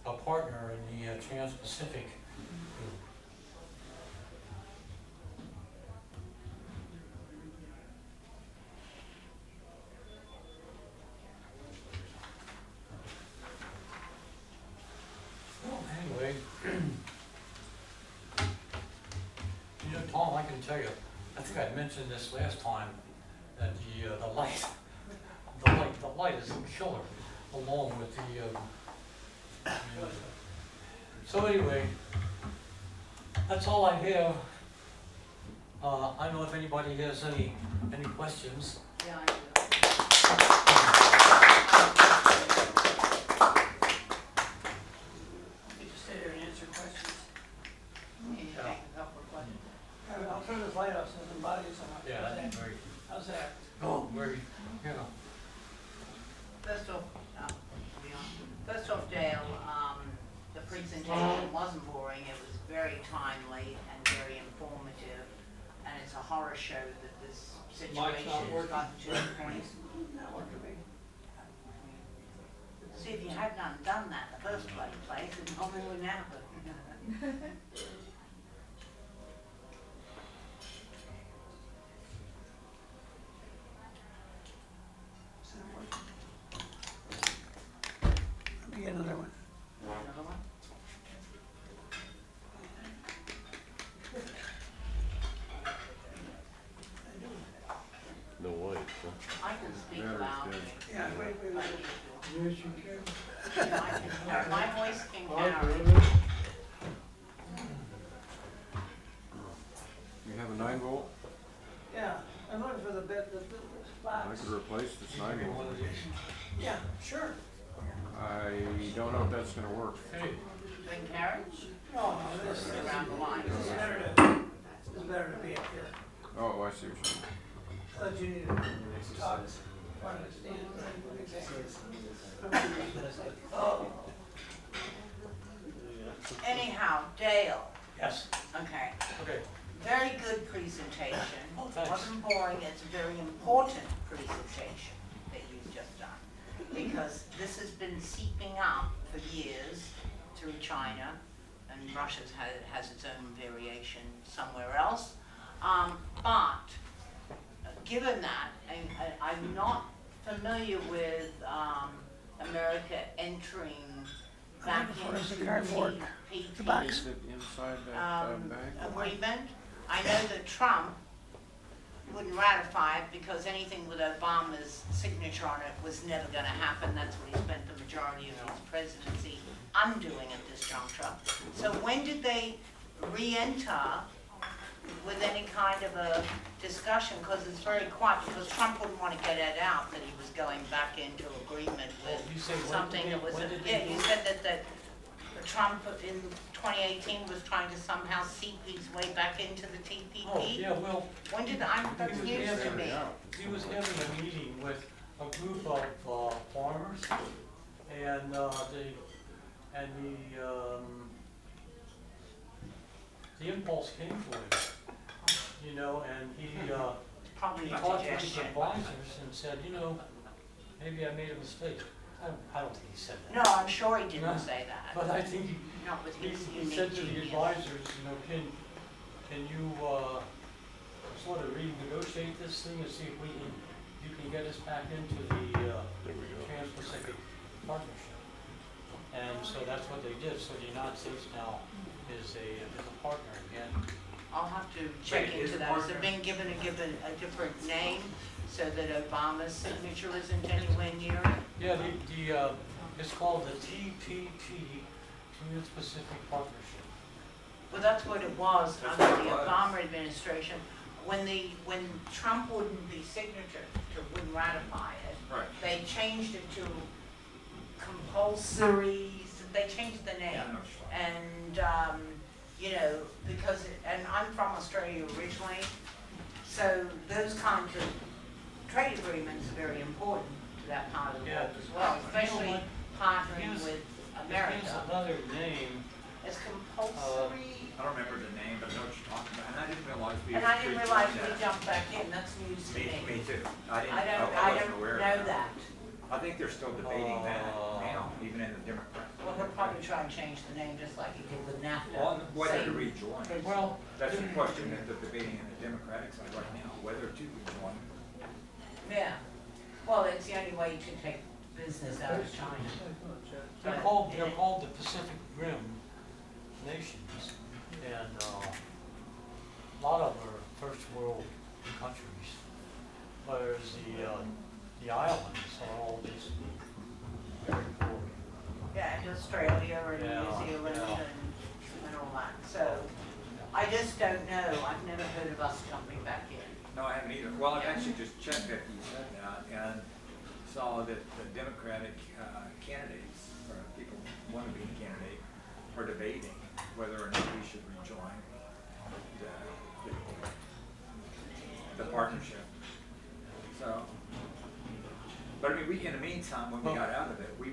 a partner in the Trans-Pacific group. Well, anyway, you know, Tom, I can tell you, I think I mentioned this last time, that the light is a killer, along with the. So anyway, that's all I have. I don't know if anybody has any questions. Yeah, I do. You just sit here and answer questions. Can you take a couple of questions? I'll turn this light off so the body's on. Yeah, that'd be great. How's that? Oh, very, yeah. First off, Dale, the presentation wasn't boring, it was very timely and very informative, and it's a horror show that this situation has gotten to the point. Not working for me. See, if you hadn't done that in the first place, it probably wouldn't happen. Is that working? Let me get another one. Another one? No light, huh? I can speak Battery's loud. dead. Yeah, wait. Like Yes, you can. my voice can carry. You have a 9-volt? Yeah, I'm looking for the bit, the I spots. could replace this 9-volt. Yeah, sure. I don't know if that's gonna work. Hey, Twin carriage? No, this is Around the line. it's better to be up here. Oh, I see what you mean. But you need to talk, understand exactly. Oh, Anyhow, Dale, yes, okay, okay. very good presentation. Oh, thanks. Wasn't boring, it's a very important presentation that you've just done. Because this has been seeping up for years through China, and Russia has its own variation somewhere else. But given that, I'm not familiar with America entering back into the TPP Is it inside that bag? agreement. I know that Trump wouldn't ratify it because anything with Obama's signature on it was never gonna happen. That's what he spent the majority of his presidency undoing at this juncture. So when did they re-enter with any kind of a discussion? Because it's very quiet, because Trump wouldn't want to get it out that he was going back into agreement You say with when something did that was, when did yeah, they you move? said that Trump in 2018 was trying to somehow seep his way back into the TPP? Oh, yeah, well, When did, that's He was news to having- me. he was having a meeting with a group of farmers, and the impulse came to him, you know, and he Probably a talked to his suggestion. advisors and said, you know, maybe I made a mistake. I don't think he said No, that. I'm sure he didn't No, say that, But I think not with he his he unique said to the genius. advisors, you know, can you sort of renegotiate this thing and see if you can get us back into the Trans-Pacific Partnership. And so that's what they did. So the United States now is a partner again. I'll have to check Wait, is into the that. Has it partner- been given a different name so that Obama's signature isn't anywhere near it? Yeah, it's called the TPP, Trans-Pacific Partnership. Well, that's what it was That's under what the it was. Obama administration. When Trump wouldn't be signature, wouldn't ratify it, Right. they changed it to compulsory, they changed the name. Yeah, I know what you're And, you know, because, and I'm from Australia originally, so those kinds of trade agreements are very important to that part of the world Yeah. as well, especially partnering Here's- with It America. has another name. It's compulsory, I don't remember the name, but I know what you're talking about, and I didn't realize we. and I didn't realize we that. jumped back in, that's news to me. Me too. I I don't wasn't aware know of that. I think they're still debating that now, even in the Democrat. Well, he'll probably try and change the name just like he did with NAFTA. On whether to Same rejoin. Well, That's the question that they're debating in the Democratic side right now, whether to rejoin. Yeah, well, it's the only way to take business out of China. they're called the Pacific Rim nations, and a lot of them are first world countries, whereas the islands are all just very poor. Yeah, and Australia and Yeah, New Zealand yeah. and all that, so I just don't know, I've never heard of us jumping back in. No, I haven't either. Well, I've actually just checked after you said that and saw that the Democratic candidates, or people who want to be a candidate, are debating whether or not we should rejoin the partnership. So, but I mean, in the meantime, when we got out of it, we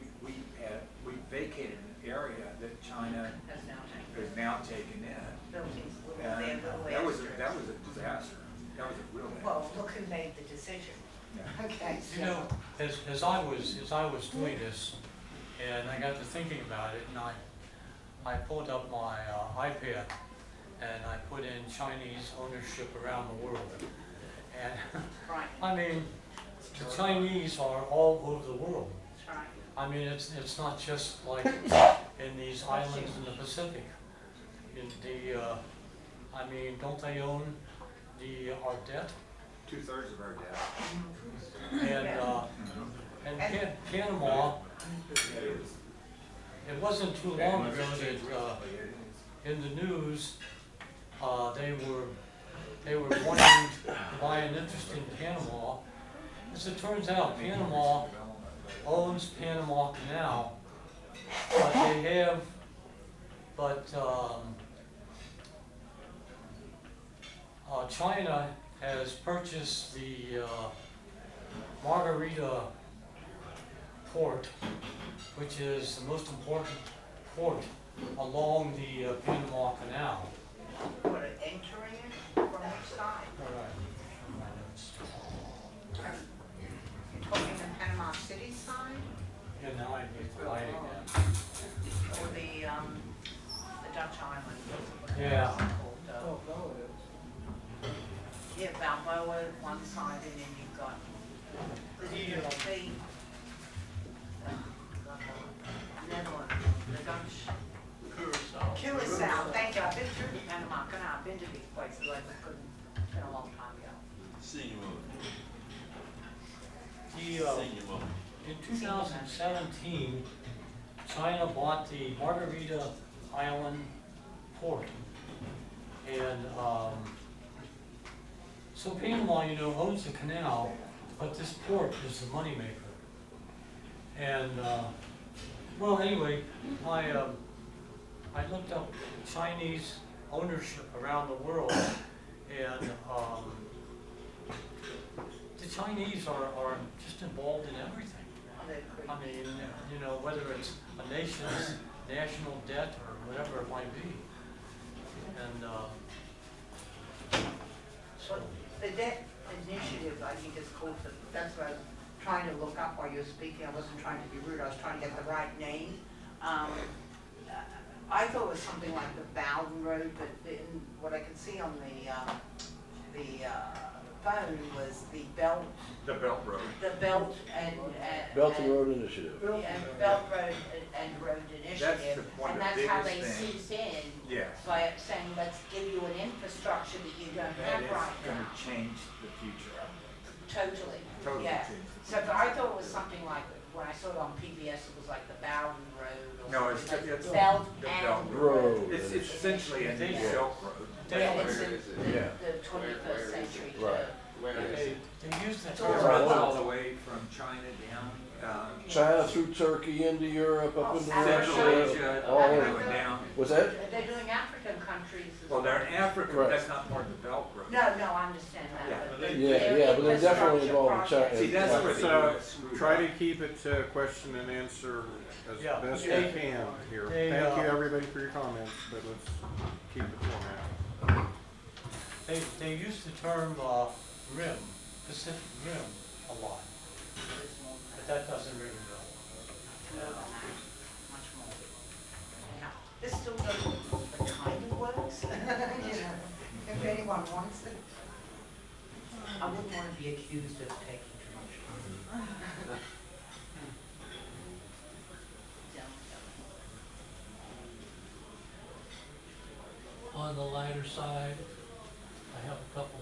vacated an area that China That's now taken. is now taking in. Philippines, And they're the way that was a asterisks. disaster. That was a real bad. Well, look who made the decision. Yeah. Okay, You know, as I was doing this, and I got to thinking about it, and I pulled up my iPad, and I put in Chinese ownership around the world. And, right, I mean, the Chinese are all over the world. that's right. I mean, it's not just like in these islands in the Pacific. In I mean, don't they own our debt? 2/3 of our debt. And Panama, it wasn't too long ago that in the news, they were wanting to buy an interest in Panama. As it turns out, Panama owns Panama Canal, but China has purchased the Margarita port, which is the most important port along the Panama Canal. What, entering it from which side? You're talking the Panama City side Yeah, now I get the light again. or the Dutch island? Yeah. Yeah, Balboa one side and then you've got the Netherlands, the Dutch. Curaçao, thank you, I've been through the Panama Canal, I've been to these places, I just couldn't, it's been a long time ago. In 2017, China bought the Margarita Island port. And so Panama, owns the canal, but this port is the moneymaker. And, well, anyway, I looked up Chinese ownership around the world, and the Chinese are just involved in everything. I mean, whether it's a nation's national debt or whatever it might be. And So the debt initiative, I think is called, that's what I was trying to look up while you were speaking. I wasn't trying to be rude, I was trying to get the right name. I thought it was something like the Bowden Road, but what I could see on the phone was the Belt. The Belt Road. The Belt and. Belt and Road Initiative. Yeah, Belt Road and Road Initiative. one of And the that's how they biggest things. seized in. Yes. By saying, let's give you an infrastructure that you don't That have is right gonna now. change the future. Totally. Totally Yeah. change the So, but I thought it was something like, when I saw it on PBS, it was like the Bowden Road or No, it's- something like it's Belt the and Belt Road. It's essentially a new Yeah. Belt Road. Yeah, it's Yeah. the 21st century. Right. they use the It's It all term. runs all the way from China down, China through Turkey into Europe, up into Central Russia, Asia, all all the over. way down. Was that? They're doing African countries as Well, they're in Africa, Right. but that's not part of the Belt Road. No, I understand Yeah. that, but Yeah, they're but they're definitely infrastructure involved in China. projects. See, that's where Let's, the US screwed try up. to keep it to question and answer as Yeah. best we Yeah. can here. They, Thank you, everybody, for your comments, but let's keep the format. They use the term rim, Pacific Rim, a lot, but that doesn't ring a bell. Much more. Yeah. This still doesn't, but kind of works, you know, if anyone wants it. I wouldn't want to be accused of taking too much money. On the lighter side, I have a couple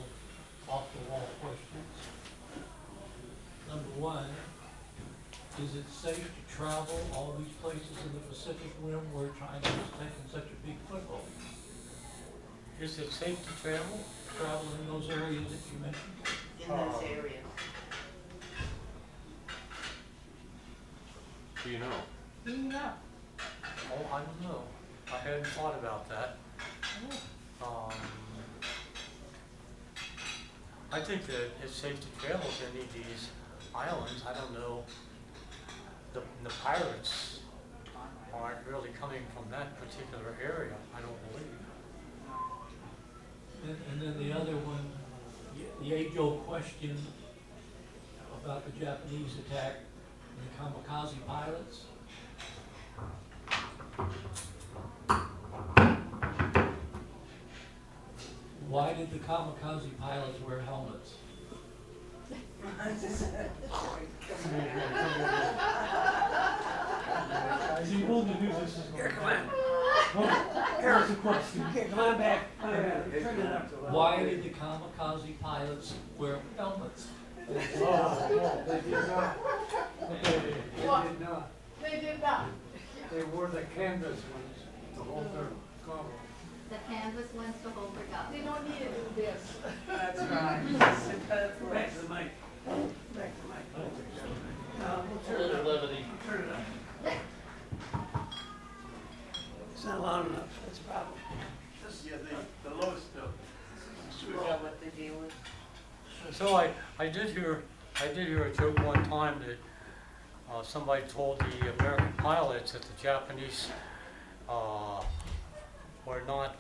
off-the-wall questions. Number one, is it safe to travel all these places in the Pacific Rim where China is taking such a big foothold? Is it safe to travel? Travel in those areas that you mentioned? In those areas. Do you know? No. Oh, I don't know. I hadn't thought about that. I think that it's safe to travel to any of these islands. I don't know. The pirates aren't really coming from that particular area, I don't believe. And then the other one, the age-old question about the Japanese attack and the kamikaze pilots. Why did the kamikaze pilots wear helmets? See, we'll do this is Here, come on. Here's the question. Here, come on back. Why did the kamikaze pilots wear helmets? They did not. What? They did not. They did not. They wore the canvas ones to hold their goggles. The canvas ones to hold their gun. They don't need to do this. That's right. Superfluous. Back to the mic. Back to the mic. We'll A turn it little up. levity. Turn it up. It's not loud enough, that's the problem. The lowest note. Is that what the deal is? So I did hear a joke one time that somebody told the American pilots that the Japanese were not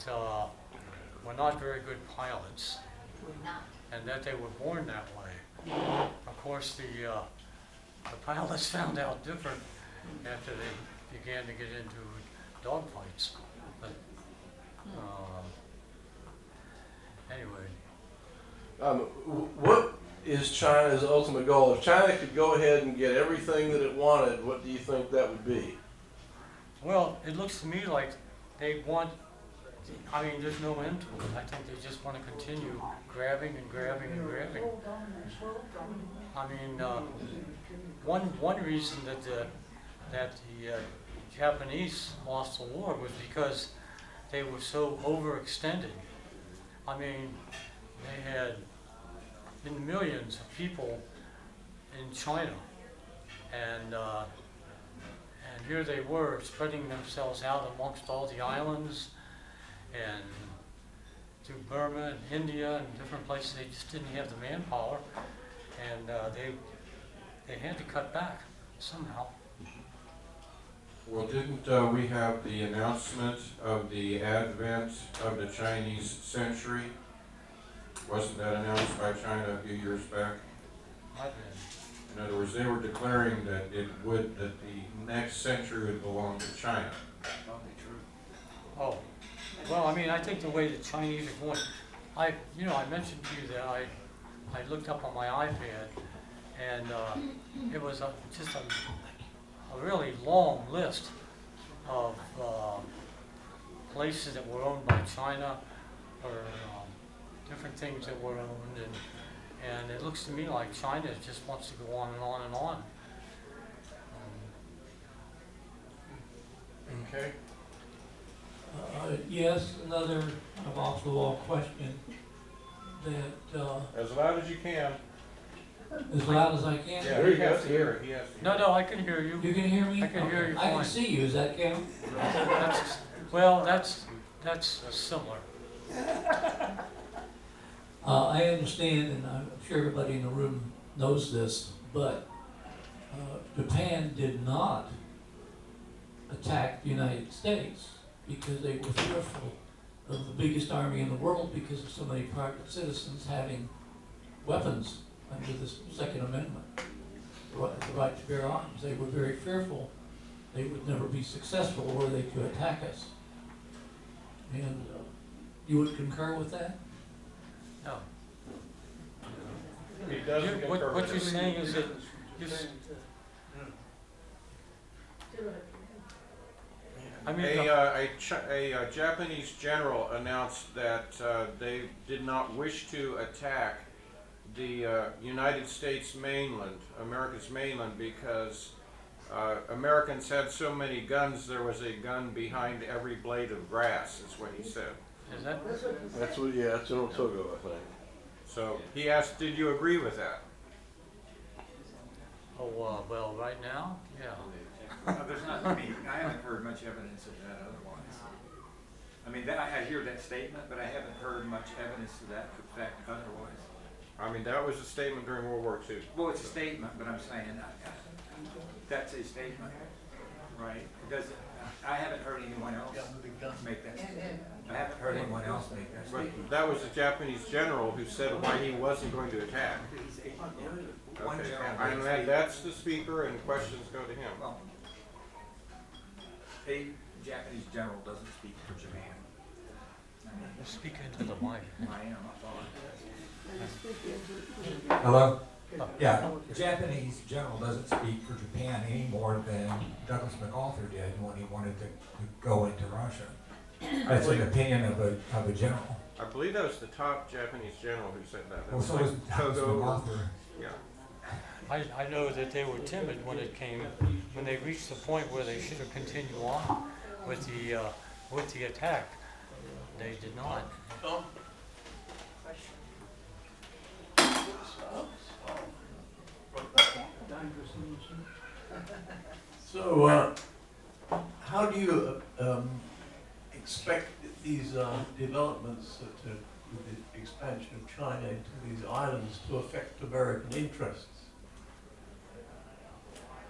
very good pilots, We're not. and that they were born that way. Of course, the pilots found out different after they began to get into dogfights. But anyway. What is China's ultimate goal? If China could go ahead and get everything that it wanted, what do you think that would be? Well, it looks to me like they want, I mean, there's no end to it. I think they just want to continue grabbing and grabbing and grabbing. I mean, one reason that the Japanese lost the war was because they were so overextended. I mean, they had been millions of people in China, and here they were spreading themselves out amongst all the islands and to Burma and India and different places. They just didn't have the manpower, and they had to cut back somehow. Well, didn't we have the announcement of the advent of the Chinese century? Wasn't that announced by China a few years back? In other words, they were declaring that that the next century would belong to China. Probably true. Oh, well, I mean, I think the way the Chinese are going, I mentioned to you that I looked up on my iPad, and it was just a really long list of places that were owned by China, or different things that were owned, and it looks to me like China just wants to go on and on and on. Okay. Yes, another off-the-wall question that, As loud as you can. as loud as I can. Yeah, he has to hear it. He has to hear it. No, I can hear you. You can hear me? I can hear you I can fine. see you, does that count? That's similar. I understand, and I'm sure everybody in the room knows this, but Japan did not attack the United States because they were fearful of the biggest army in the world because of so many private citizens having weapons under the Second Amendment, the right to bear arms. They were very fearful they would never be successful were they to attack us. And you would concur with that? No. He doesn't concur What with you're it. saying is that I mean, A Japanese general announced that they did not wish to attack the United States mainland, America's mainland, because Americans had so many guns, there was a gun behind every blade of grass, is what he said. is that? That's what, yeah, that's in Otogo, I think. So he asked, did you agree with that? Oh, well, right now, yeah. No, there's not, I mean, I haven't heard much evidence of that otherwise. I mean, I hear that statement, but I haven't heard much evidence to that effect otherwise. I mean, that was a statement during World War II. Well, it's a statement, but I'm saying, that's a statement, right? It doesn't, I haven't heard anyone else make that statement. I haven't heard anyone else make that But statement. that was a Japanese general who said why he wasn't going to attack. One Okay, general. and that's the speaker, and questions go to him. Well, a Japanese general doesn't speak for Japan. I mean, Speak into the mic. I am, I thought. Hello? Yeah, the Japanese general doesn't speak for Japan any more than Douglas MacArthur did when he wanted to go into Russia. That's an opinion of a general. I believe that was the top Japanese general who said that. That Well, so was Douglas Togo. MacArthur. Yeah. I know that they were timid when they reached the point where they should have continued on with the attack. They did not. So, how do you expect these developments with the expansion of China into these islands to affect American interests?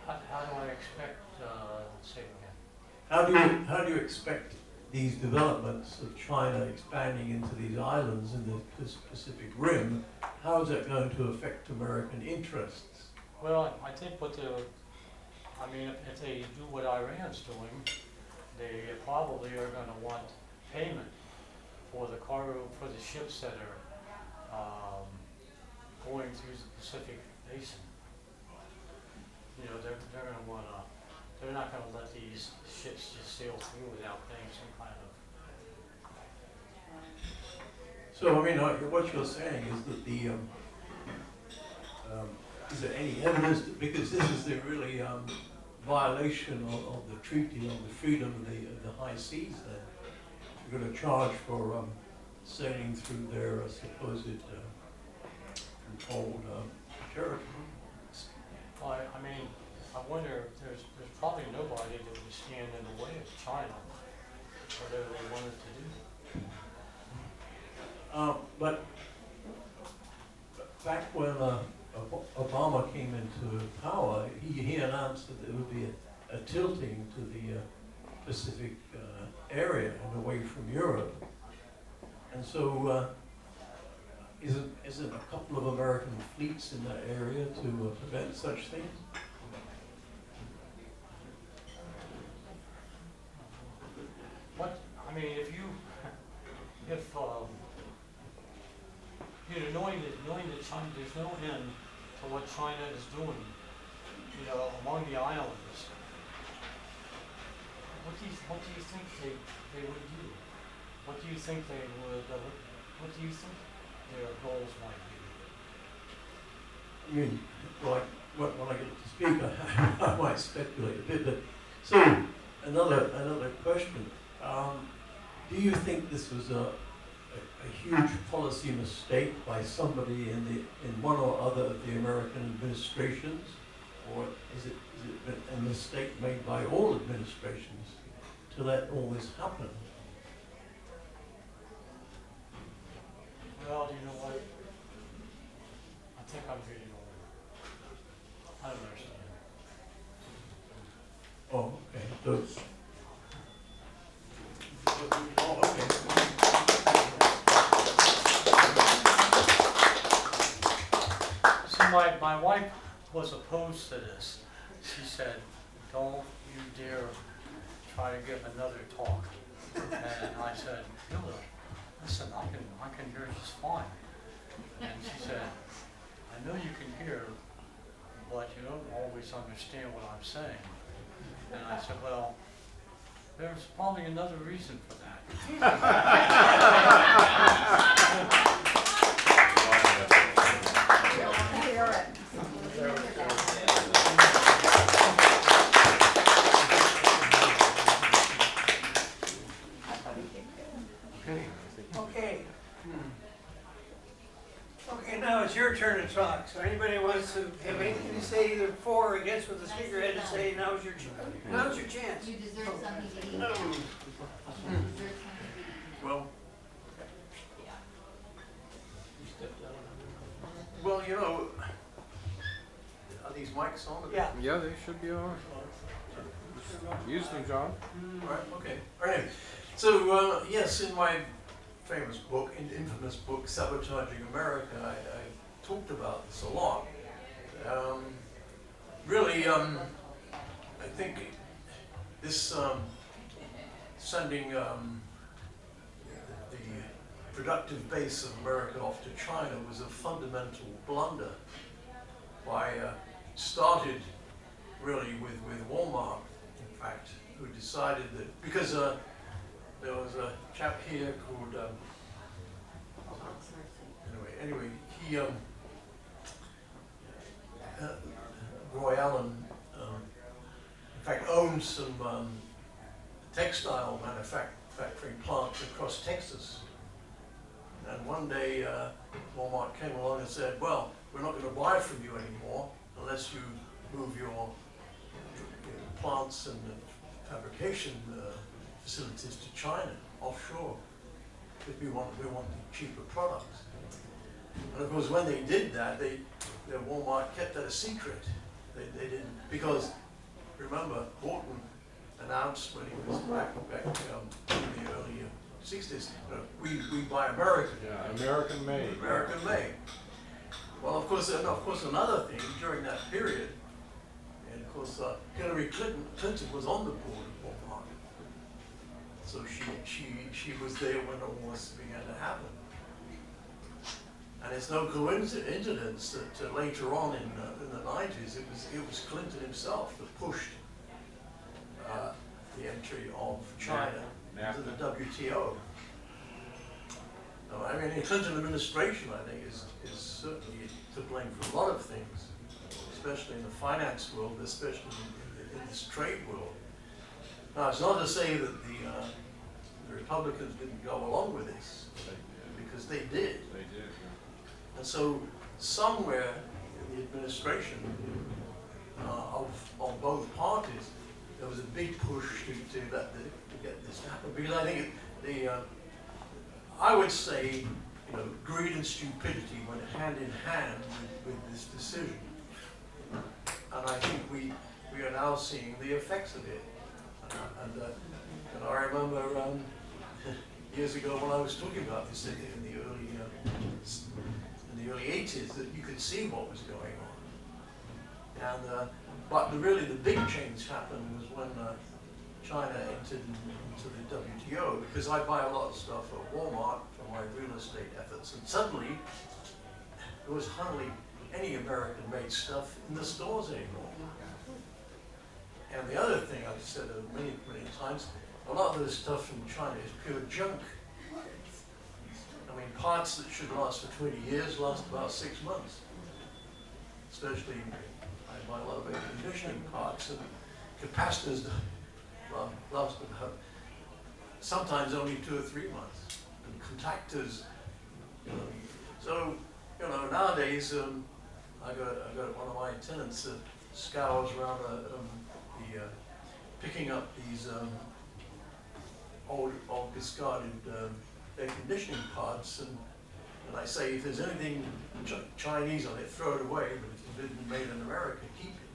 How do I expect, say it again? How do you expect these developments of China expanding into these islands in the Pacific Rim, how is that going to affect American interests? Well, I think if they do what Iran's doing, they probably are going to want payment for the cargo, for the ships that are going through the Pacific Basin. You know, they're going to want to, they're not going to let these these ships just sail through without paying some kind of. So, I mean, what you're saying is that is there any evidence, because this is the really violation of the treaty on the freedom of the high seas, then you're going to charge for sailing through their supposed controlled territory. I mean, I wonder if there's probably nobody that would stand in the way of China, whatever they wanted to do. But back when Obama came into power, he announced that there would be a tilting to the Pacific area and away from Europe. And so isn't a couple of American fleets in that area to prevent such things? What, I mean, if you know, knowing that China, there's no end to what China is doing, you know, among the islands, what do you think they would do? What do you think they would, what do you think their goals might be? I mean, like, when I get to speak, I might speculate a bit, but so another question. Do you think this was a huge policy mistake by somebody in one or other of the American administrations, or is it a mistake made by all administrations to let all this happen? Well, you know what? I think I'm getting older. I don't understand. Oh, okay. So, oh, okay. See, my wife was opposed to this. She said, "Don't you dare try to give another talk." And I said, "Hilda, listen, I can hear just fine." And she said, "I know you can hear, but you don't always understand what I'm saying." And I said, "Well, there's probably another reason for that." Okay. Okay, now it's your turn to talk. So anybody wants to have anything to say either for or against what the speaker had to say, now's your chance. Now's your chance. You deserve something to eat now. You deserve something to eat. Well, Well, you know, are these mics on? Yeah. Yeah, they should be on. Use them, John. right, okay. All right. So, yes, in my famous book, infamous book, Sabotaging America, I talked about this a lot. Really, I think this sending the productive base of America off to China was a fundamental blunder. Started really with Walmart, in fact, who decided that, because there was a chap here called, anyway, he, Roy Allen, in fact, owned some textile manufacturing plants across Texas. And one day, Walmart came along and said, well, we're not going to buy from you anymore unless you move your plants and fabrication facilities to China, offshore, because we want the cheaper products. And of course, when they did that, Walmart kept that a secret. They didn't, because remember, Horton announced when he was back in the early 60s, we buy American. Yeah, American made. American made. Well, of course, another thing during that period, and of course, Hillary Clinton was on the board of Walmart, so she was there when all this began to happen. And it's no coincidence that later on in the 90s, it was Clinton himself that pushed the entry of China into the WTO. No, I mean, the Clinton administration, I think, is certainly to blame for a lot of things, especially in the finance world, especially in this trade world. Now, it's not to say that the Republicans didn't go along with this, because they did. They did, And so, somewhere in the administration of both parties, there was a big push to get this to happen. Because I think I would say, greed and stupidity went hand in hand with this decision. And I think we are now seeing the effects of it. And I remember years ago when I was talking about this in the early 80s, that you could see what was going on. And but really the big change happened was when China entered into the WTO, because I buy a lot of stuff at Walmart for my real estate efforts, and suddenly there was hardly any American-made stuff in the stores anymore. And the other thing I've said many times, a lot of this stuff from China is pure junk. I mean, parts that should last for 20 years last about 6 months. Especially, I buy a lot of air conditioning parts, and capacitors last about sometimes only 2 or 3 months, and contactors. So, nowadays I got one of my tenants scours around picking up these old discarded air conditioning parts, and I say, if there's anything Chinese on it, throw it away, but if it's been made in America, keep it.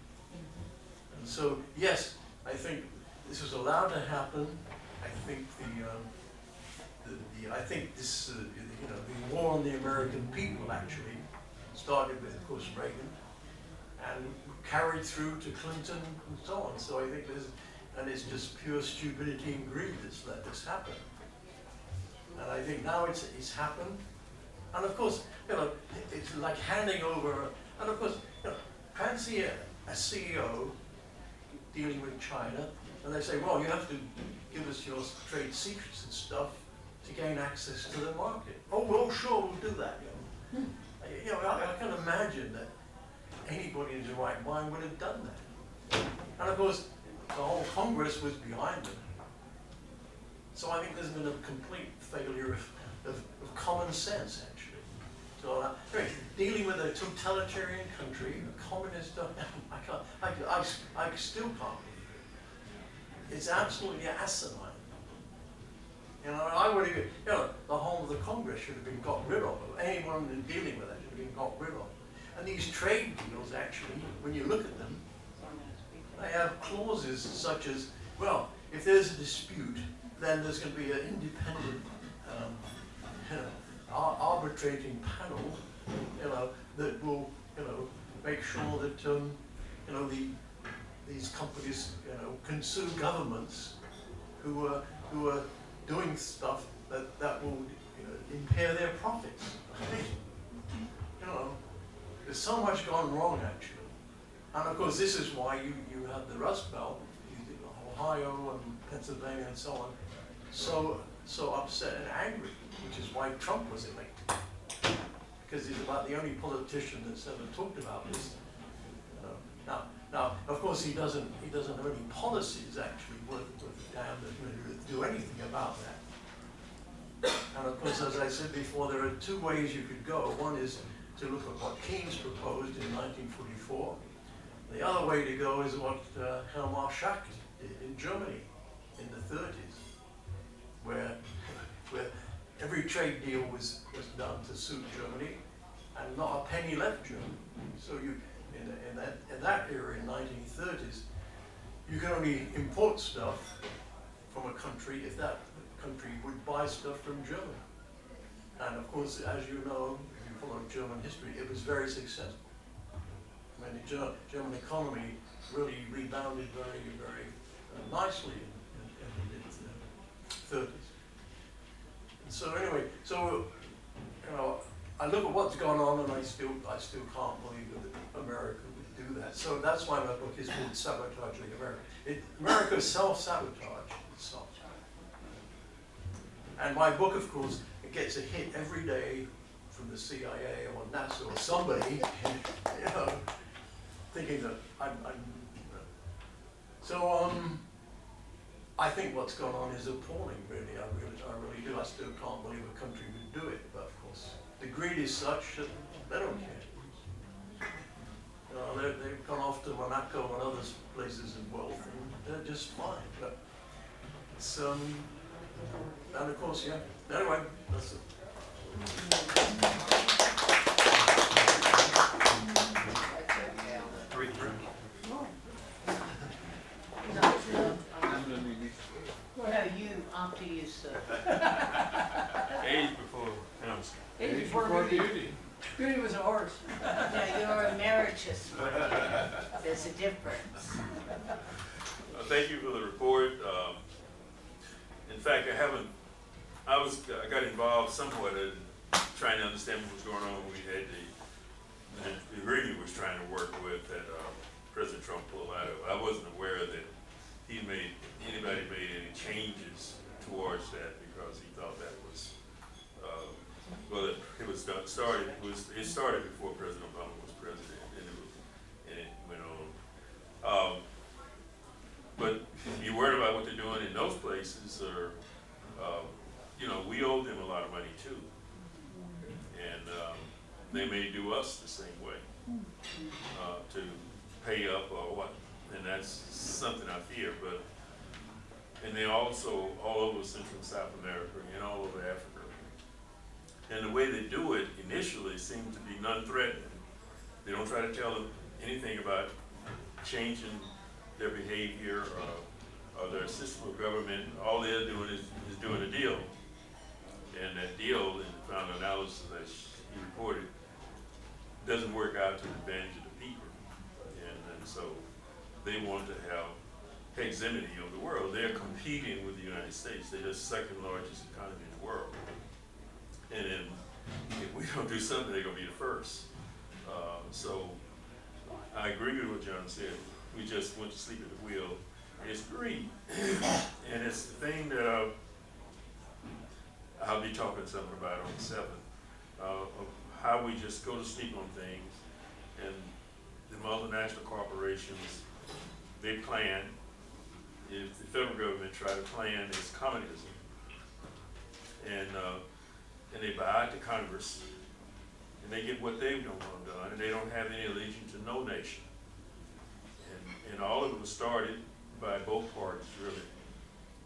And so, yes, I think this was allowed to happen. I think I think this the war on the American people actually started with, of course, Reagan, and carried through to Clinton and so on. So I think it's just pure stupidity and greed that's let this happen. And I think now it's happened. And of course, it's like handing over, and of course, fancy a CEO dealing with China, and they say, well, you have to give us your trade secrets and stuff to gain access to the market. Oh, well, sure, we'll do that. I can imagine that anybody in their right mind would have done that. And of course, the whole Congress was behind them. So I think there's been a complete failure of common sense, actually. So dealing with a totalitarian country, a communist, I still can't believe it. It's absolutely asinine. I would have, the whole of the Congress should have been got rid of. Anyone dealing with that should have been got rid of. And these trade deals, actually, when you look at them, they have clauses such as, well, if there's a dispute, then there's going to be an independent arbitrating panel, that will, make sure that, these companies, can sue governments who are doing stuff that will impair their profits. There's so much gone wrong, actually. And of course, this is why you have the Rust Belt, Ohio and Pennsylvania and so on, so upset and angry, which is why Trump was elected. Because he's about the only politician that's ever talked about this. Now, of course, he doesn't have any policies actually worth a damn that do anything about that. And of course, as I said before, there are 2 ways you could go. One is to look at what Keynes proposed in 1944. The other way to go is what Helmut Schacht did in Germany in the 30s, where every trade deal was done to suit Germany, and not a penny left Germany. So in that era, in 1930s, you could only import stuff from a country if that country would buy stuff from Germany. And of course, as you know, if you follow German history, it was very successful. I mean, the German economy really rebounded very, very nicely in the 30s. And so anyway, I look at what's gone on and I still can't believe that America would do that. So that's why my book is called Sabotaging America. America self-sabotaged itself. And my book, of course, it gets a hit every day from the CIA or NASA or somebody, you know, thinking that I'm so I think what's gone on is appalling, really. I really do. I still can't believe a country would do it, but of course, the greed is such that they don't care. You know, they've gone off to Monaco and other places of wealth, and they're just fine. But it's and of course, yeah. Anyway, that's it. No, you, after you, sir. Age before counsel. Age before beauty. Beauty was a horse. No, you're emeritus. There's a difference. Thank you for the report. In fact, I got involved somewhat in trying to understand what was going on when we had the agreement was trying to work with that President Trump pulled out of. I wasn't aware that anybody made any changes towards that because he thought that was, it started before President Obama was president, and it went on. But you're worried about what they're doing in those places, or we owe them a lot of money too, and they may do us the same way to pay up or what, and that's something I fear. And they also all over Central and South America and all over Africa. And the way they do it initially seems to be non-threatening. They don't try to tell them anything about changing their behavior or their system of government. All they're doing is doing a deal. And that deal, in the final analysis that he reported, doesn't work out to the advantage of the people. And so they want to have hegemony of the world. They're competing with the United States. They're the second largest economy in the world. And then if we don't do something, they're going to be the first. So I agree with what John said. We just went to sleep at the wheel. It's greed. And it's the thing that I'll be talking something about on the 7th, of how we just go to sleep on things. And the multinational corporations, they plan. If the federal government try to plan is communism, and they buy to Congress, and they get what they don't want done, and they don't have any allegiance to no nation. And all of it was started by both parties, really,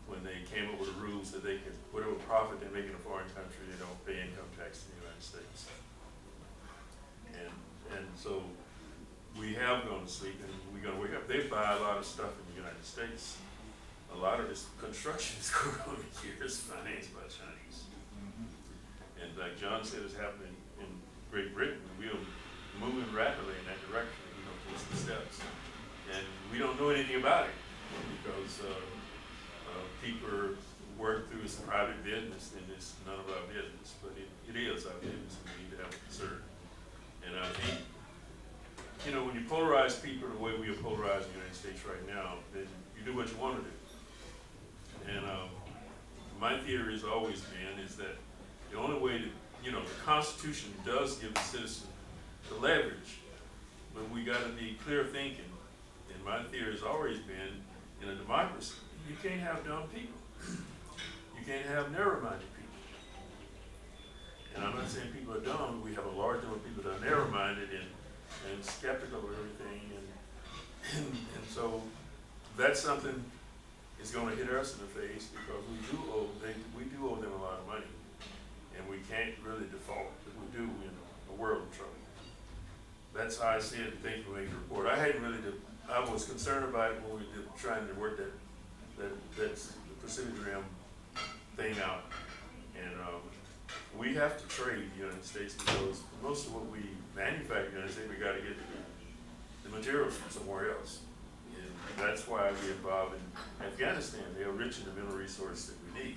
when they came up with the rules that they could, whatever profit they make in a foreign country, they don't pay income tax in the United States. And so we have gone to sleep, and we're going to wake up. They buy a lot of stuff in the United States. A lot of this construction is going on here is financed by Chinese. And like John said, it's happening in Great Britain. We are moving rapidly in that direction, taking some steps. And we don't know anything about it because people work through this private business, and it's none of our business. But it is our business, and we need to have a concern. And I think, when you polarize people the way we are polarizing the United States right now, then you do what you want to do. And my theory has always been is that the only way to, the Constitution does give the citizen the leverage, but we got to be clear thinking. And my theory has always been, in a democracy, you can't have dumb people. You can't have narrow-minded people. And I'm not saying people are dumb. We have a large number of people that are narrow-minded and skeptical of everything. And so that's something is going to hit us in the face because we do owe them a lot of money, and we can't really default. If we do, we're in a world of trouble. That's how I see it. Thank you for making the report. I was concerned about it when we were trying to work that Pacific Rim thing out, and we have to trade the United States because most of what we manufacture in the United States, we got to get the materials from somewhere else. That's why we're involved in Afghanistan. They are rich in the mineral resources that we need.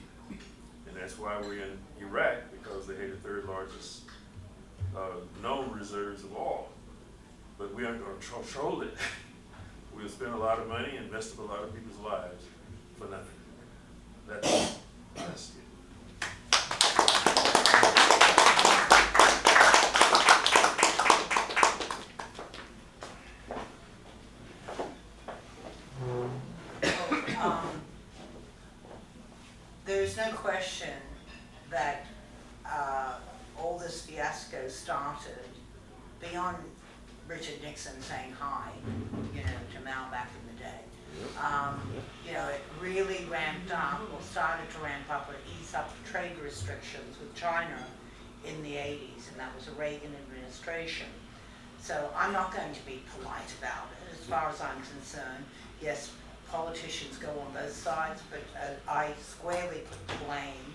And that's why we're in Iraq, because they had the third largest known reserves of oil, but we aren't going to control it. We'll spend a lot of money and mess up a lot of people's lives for nothing. That's it. There's no question that all this fiasco started beyond Richard Nixon saying hi, you know, to Mao back in the day. You know, it really ramped up, or started to ramp up or ease up trade restrictions with China in the 80s, and that was a Reagan administration. So I'm not going to be polite about it. As far as I'm concerned, yes, politicians go on both sides, but I squarely put the blame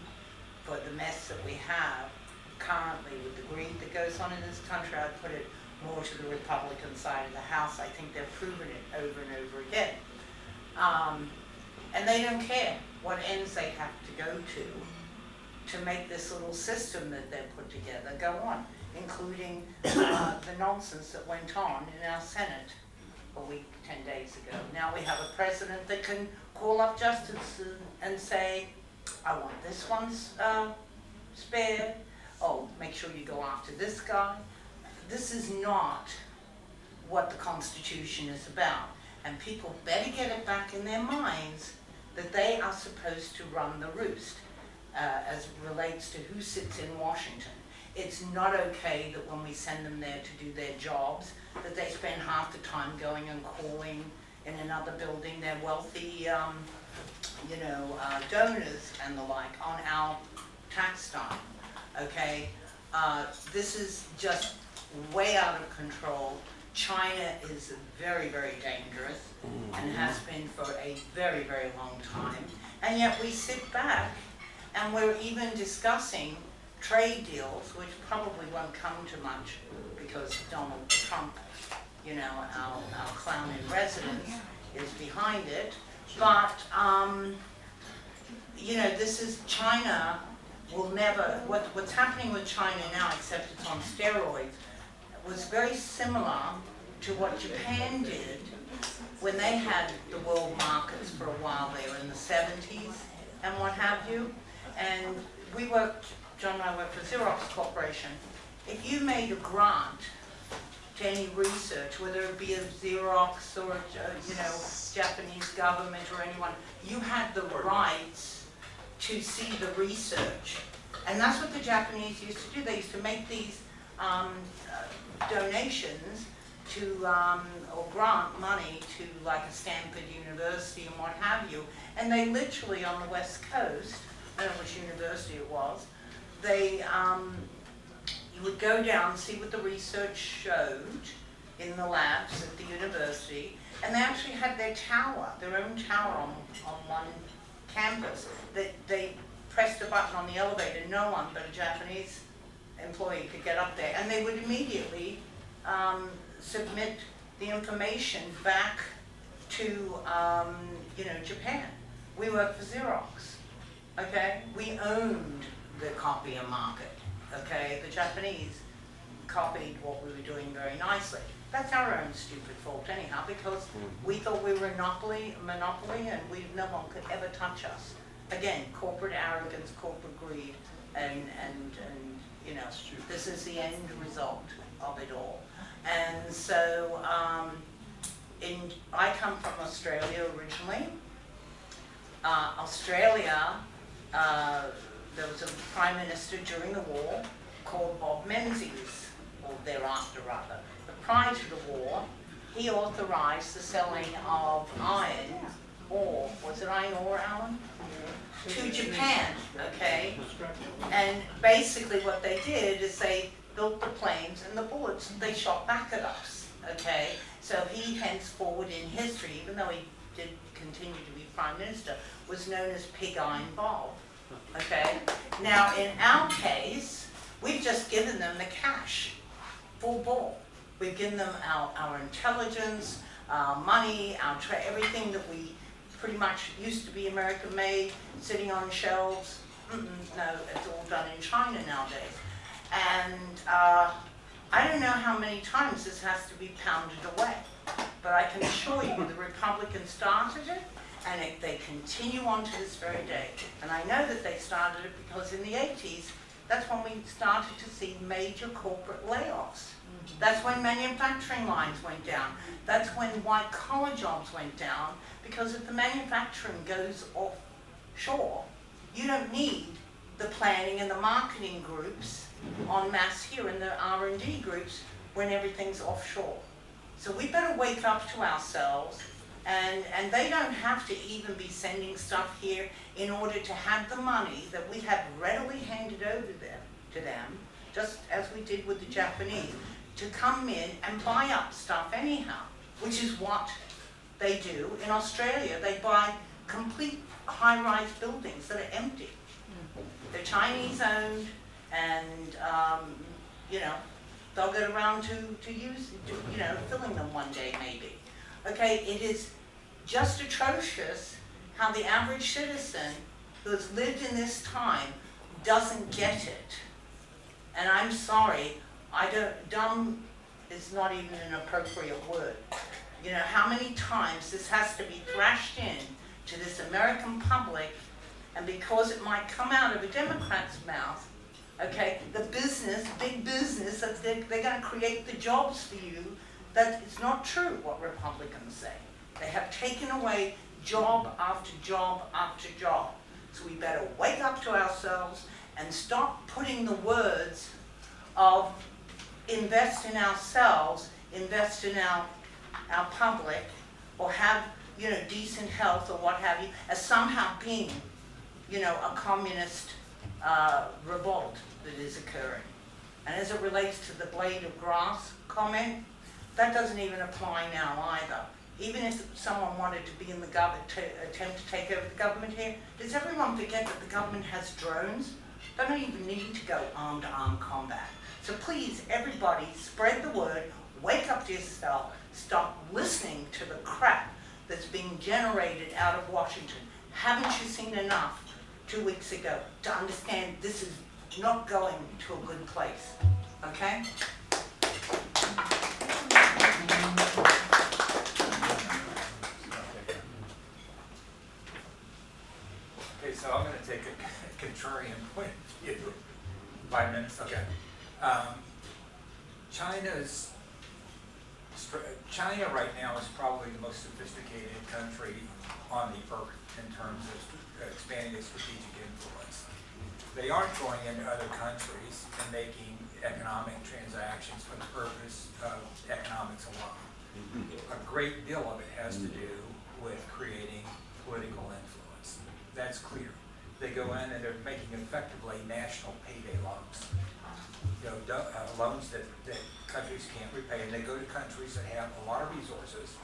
for the mess that we have currently with the greed that goes on in this country. I'd put it more to the Republican side of the House. I think they've proven it over and over again. And they don't care what ends they have to go to make this little system that they've put together go on, including the nonsense that went on in our Senate a week, 10 days ago. Now we have a president that can call up justices and say, I want this one spared. Oh, make sure you go after this guy. This is not what the Constitution is about. And people better get it back in their minds that they are supposed to run the roost as it relates to who sits in Washington. It's not okay that when we send them there to do their jobs, that they spend half the time going and calling in another building their wealthy, donors and the like on our tax time, okay? This is just way out of control. China is very, very dangerous and has been for a very, very long time. And yet we sit back and we're even discussing trade deals, which probably won't come to much because Donald Trump, you know, our clown in residence, is behind it. But, you know, this is China will never, what's happening with China now, except it's on steroids, was very similar to what Japan did when they had the world markets for a while there in the 70s and what have you. And we worked, John and I worked for Xerox Corporation. If you made a grant to any research, whether it be a Xerox or, Japanese government or anyone, you had the rights to see the research. And that's what the Japanese used to do. They used to make these donations to, or grant money to like a Stanford University and what have you. And they literally on the West Coast, I don't know which university it was, they, you would go down and see what the research showed in the labs at the university, and they actually had their tower, their own tower on one campus. They pressed a button on the elevator, no one but a Japanese employee could get up there, and they would immediately submit the information back to, Japan. We worked for Xerox, okay? We owned the copier market, okay? The Japanese copied what we were doing very nicely. That's our own stupid fault anyhow, because we thought we were a monopoly, and no one could ever touch us. Again, corporate arrogance, corporate greed, and you know, this is the end result of it all. And so, I come from Australia originally. Australia, there was a prime minister during the war called Bob Menzies, or thereafter rather. But prior to the war, he authorized the selling of iron ore, was it iron ore, Alan? To Japan, okay? And basically what they did is they built the planes and the bullets they shot back at us, okay? So he henceforward in history, even though he did continue to be Prime Minister, was known as Pig Iron Bob, okay? Now in our case, we've just given them the cash, full ball. We've given them our intelligence, our money, everything that we pretty much used to be American made, sitting on shelves. No, it's all done in China nowadays. And I don't know how many times this has to be pounded away, but I can assure you the Republicans started it, and they continue on to this very day. And I know that they started it because in the 80s, that's when we started to see major corporate layoffs. That's when manufacturing lines went down. That's when white-collar jobs went down, because if the manufacturing goes offshore, you don't need the planning and the marketing groups en masse here and the R&D groups when everything's offshore. So we better wake up to ourselves, and they don't have to even be sending stuff here in order to have the money that we have readily handed over to them, just as we did with the Japanese, to come in and buy up stuff anyhow, which is what they do. In Australia, they buy complete high-rise buildings that are empty. They're Chinese-owned, and you know, they'll get around to filling them one day maybe. Okay, it is just atrocious how the average citizen who has lived in this time doesn't get it. And I'm sorry, dumb is not even an appropriate word. You know, how many times this has to be thrashed in to this American public, and because it might come out of a Democrat's mouth, okay, the business, big business, that they're going to create the jobs for you, that it's not true what Republicans say. They have taken away job after job after job. So we better wake up to ourselves and stop putting the words of invest in ourselves, invest in our public, or have, you know, decent health or what have you, as somehow being, you know, a communist revolt that is occurring. And as it relates to the blade of grass comment, that doesn't even apply now either. Even if someone wanted to be in the government, to attempt to take over the government here, does everyone forget that the government has drones? They don't even need to go arm-to-arm combat. So please, everybody, spread the word, wake up to yourself, stop listening to the crap that's being generated out of Washington. Haven't you seen enough 2 weeks ago to understand this is not going to a good place? Okay? Okay, so I'm going to take a contrarian point of view. 5 minutes, okay. China right now is probably the most sophisticated country on the earth in terms of expanding its strategic influence. They aren't going into other countries and making economic transactions for the purpose of economics alone. A great deal of it has to do with creating political influence. That's clear. They go in and they're making effectively national payday loans. You know, loans that countries can't repay, and they go to countries that have a lot of resources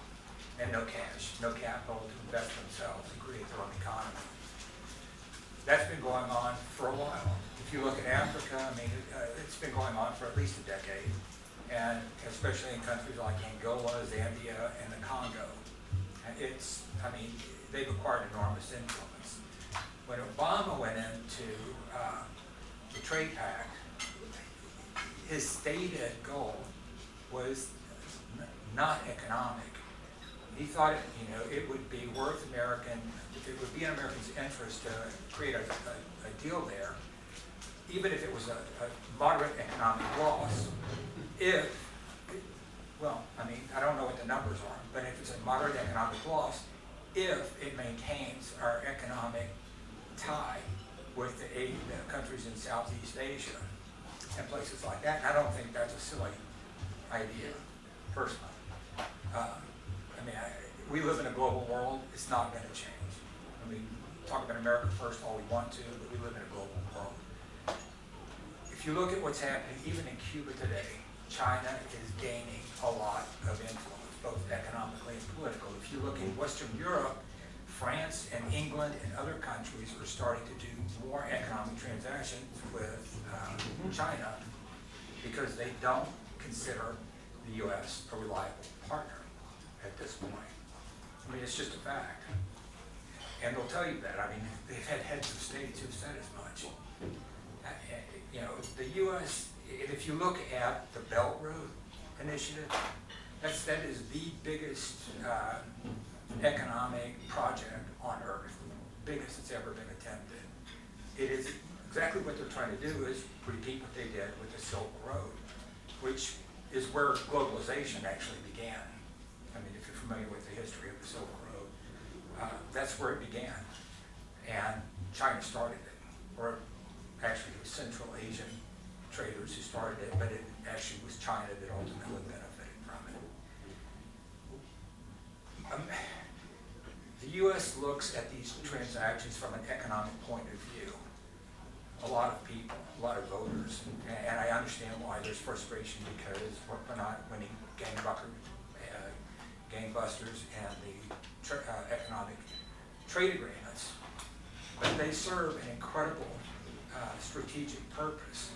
and no cash, no capital to invest themselves and create their own economy. That's been going on for a while. If you look at Africa, I mean, it's been going on for at least a decade, and especially in countries like Angola, Zambia, and the Congo. I mean, they've acquired enormous influence. When Obama went into the trade pact, his stated goal was not economic. He thought it would be it would be in Americans' interest to create a deal there, even if it was a moderate economic loss, I don't know what the numbers are, but if it's a moderate economic loss, if it maintains our economic tie with the countries in Southeast Asia and places like that. And I don't think that's a silly idea, personally. We live in a global world. It's not going to change. Talk about America first all we want to, but we live in a global world. If you look at what's happening, even in Cuba today, China is gaining a lot of influence, both economically and political. If you look in Western Europe, France and England and other countries are starting to do more economic transactions with China because they don't consider the U.S. a reliable partner at this point. It's just a fact. And they'll tell you that. They've had heads of states who've said as much. The U.S. if you look at the Belt Road Initiative, that is the biggest economic project on earth, biggest that's ever been attempted. It is exactly what they're trying to do is repeat what they did with the Silk Road, which is where globalization actually began. I mean, if you're familiar with the history of the Silk Road, that's where it began. And China started it, or actually it was Central Asian traders who started it, but it actually was China that ultimately benefited from it. The U.S. looks at these transactions from an economic point of view. A lot of people, a lot of voters, and I understand why there's frustration because we're not winning gangbusters and the economic trade agreements, but they serve an incredible strategic purpose